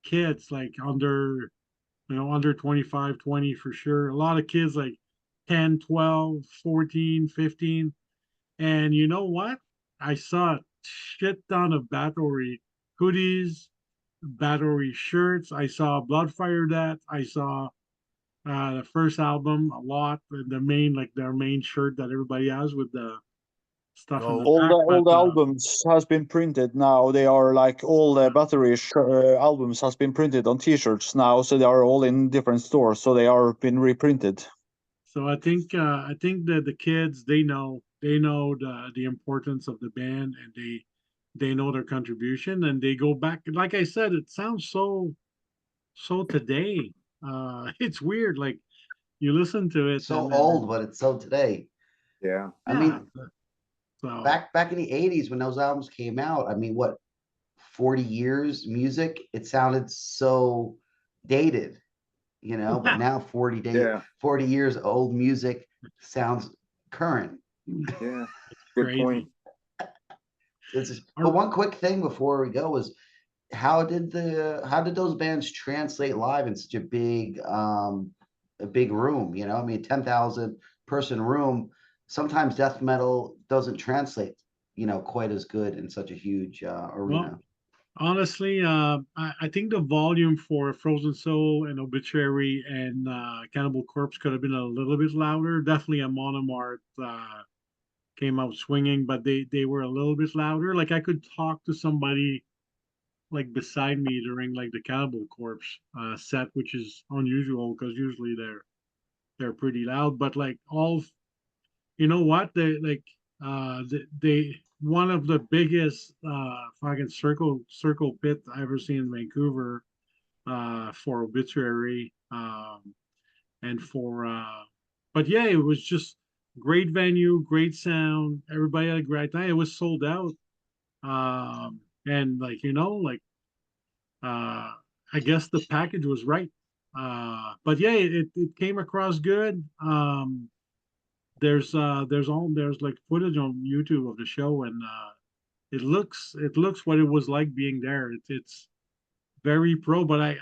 kids, like under 25, 20 for sure. A lot of kids like 10, 12, 14, 15. And you know what? I saw a shit ton of Bathory hoodies, Bathory shirts. I saw Bloodfire Death. I saw the first album a lot. The main, like their main shirt that everybody has with the stuff in the Go. back. All the But albums has been printed now. They are like all the Bathory albums has been printed on T-shirts now, so they are all in different stores. So they are been reprinted. so I think that the kids they know the importance of the band, and they know their contribution, and they go back. Like I said, it sounds so today. It's weird. Like you listen to it, So and old, but it's so today. Yeah. I yeah. mean, So back in the 80s when those albums came out, I mean, what, 40 years music, it sounded so dated, you know, but now 40 years old music sounds current. Yeah. Good crazy. point. But one quick thing before we go is how did those bands translate live in such a big room? You know, I mean, 10,000 person room. Sometimes death metal doesn't translate, you know, quite as good in such a huge arena. Well, honestly, I think the volume for Frozen Soul and Obituary and Cannibal Corpse could have been a little bit louder. Definitely a Monomart came out swinging, but they were a little bit louder. Like I could talk to somebody like beside me during like the Cannibal Corpse set, which is unusual because usually they're pretty loud. But like all, you know what, they one of the biggest fucking circle pit I ever seen in Vancouver for Obituary and for but yeah, it was just great venue, great sound. Everybody had a great night. It was sold out. And like like I guess the package was right. But yeah, it came across good. There's like footage on YouTube of the show, and it looks what it was like being there. It's very pro, but I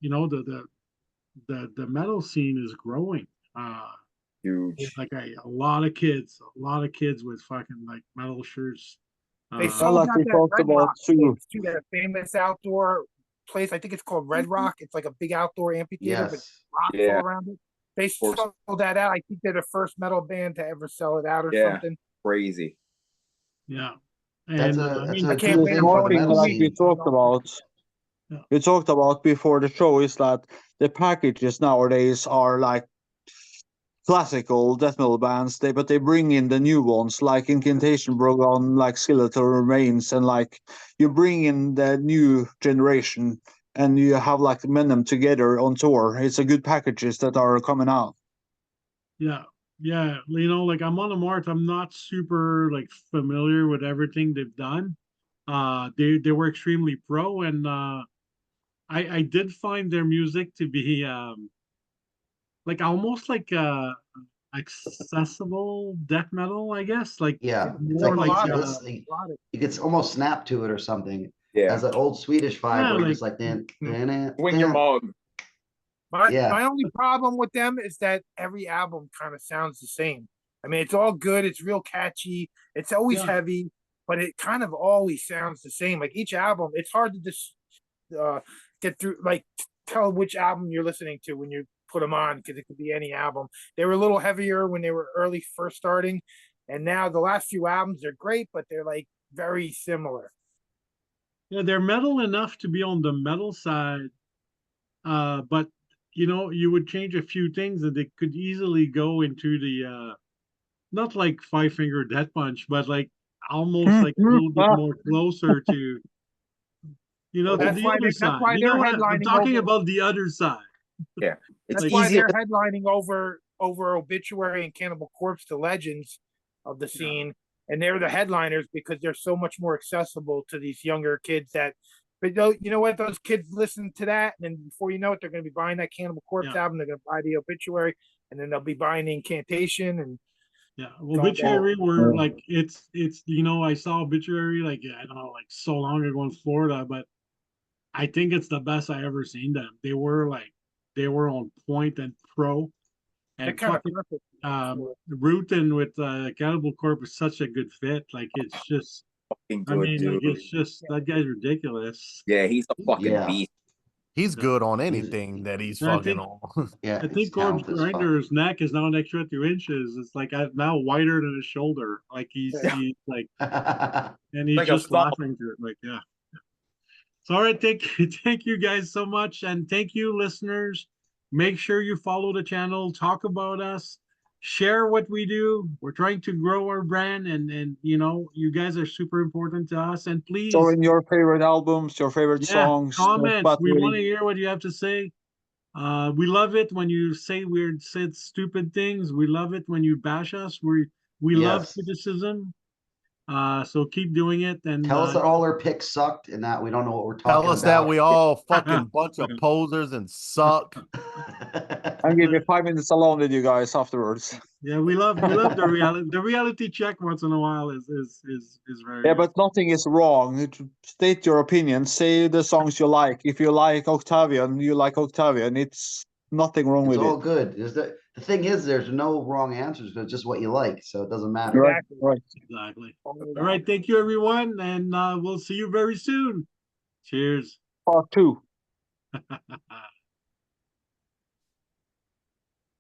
the metal scene is growing. Huge. Like a lot of kids, with fucking like metal shirts. They Yeah, sold like out we that talked Red about Rock too. place too, that famous outdoor place. I think it's called Red Rock. It's like a big outdoor amphitheater with Yes. rocks Yeah. all around it. They sold that out. I think they're the first metal band to ever sell it out or Yeah. something. Crazy. Yeah, That's and a I that's mean, a can't good wait thing to for go the to One thing metal like we scene. talked about, Yeah. we talked about before the show is that the packages nowadays are like classical death metal bands, but they bring in the new ones like Incantation brought on like Skeletal Remains, and like you bring in the new generation and you have like them together on tour. It's a good packages that are coming out. Yeah, yeah. Like I'm on the march. I'm not super like familiar with everything they've done. They were extremely pro, and I did find their music to be like almost like accessible death metal, I guess. Like Yeah, it's more like like easy to listen. You could almost snap to it or something. Yeah. Has that old Swedish vibe yeah, where you're like just like Swing your mug. My Yeah. only problem with them is that every album kind of sounds the same. I mean, it's all good. It's real catchy. It's always Yeah. heavy, but it kind of always sounds the same. Like each album, it's hard to just get through, like tell which album you're listening to when you put them on because it could be any album. They were a little heavier when they were early first starting, and now the last few albums are great, but they're like very similar. Yeah, they're metal enough to be on the metal side, but you know, you would change a few things and they could easily go into the not like Five Finger Death Punch, but like almost like a little bit more closer to, you know, Well, to that's the why other that's side. why You they're know what? I'm headlining talking over. about the other side. Yeah, it's That's why easier. they're headlining over Obituary and Cannibal Corpse, the legends of the scene, and they're the headliners because they're so much more accessible to these younger kids. That, but you know what? Those kids listen to that, and then before you know it, they're going to be buying that Cannibal Corpse Yeah. album. They're going to buy the Obituary, and then they'll be buying the Incantation. And Yeah, well, Obituary were like it's you know, I saw Obituary like I don't know, like so long ago in Florida, but I think it's the best I ever seen them. They were on point and pro, they're and kind of fucking perfect. Rutan with Cannibal Corp is such a good fit. Like it's just, Fucking I good, mean, like dude. it's just that guy's ridiculous. Yeah, he's a fucking Yeah. beast. He's good on anything that he's And I fucking think on. Yeah, I he's think Corpse talented as fuck. Grinder's neck is now an extra 2 inches. It's like now wider than his shoulder. Like he's like, and he's Like a just thumb. laughing to it. Like, yeah. So, all right, thank you guys so much, and thank you, listeners. Make sure you follow the channel, talk about us, share what we do. We're trying to grow our brand, and you know, you guys are super important to us. And please, Showing your favorite albums, your favorite yeah, songs. comment. But We want to hear what you have to say. We love it when you say weird, said stupid things. We love it when you bash us. We love Yes. criticism. So keep doing it, and Tell us that all our picks sucked and that we don't know what we're Tell talking us that about. we all fucking bunch of posers and suck. I'll give you 5 minutes alone with you guys afterwards. yeah, we love the reality. The reality check once in a while is very Yeah, good. but nothing is wrong. State your opinion. Say the songs you like. If you like Octavian, you like Octavian. It's nothing wrong It's with all it. good. The thing is, there's no wrong answers. It's just what you like, so it doesn't matter. Right, Exactly. right. Exactly. Only All right, thank you everyone, and we'll see you very soon. Cheers. Part 2.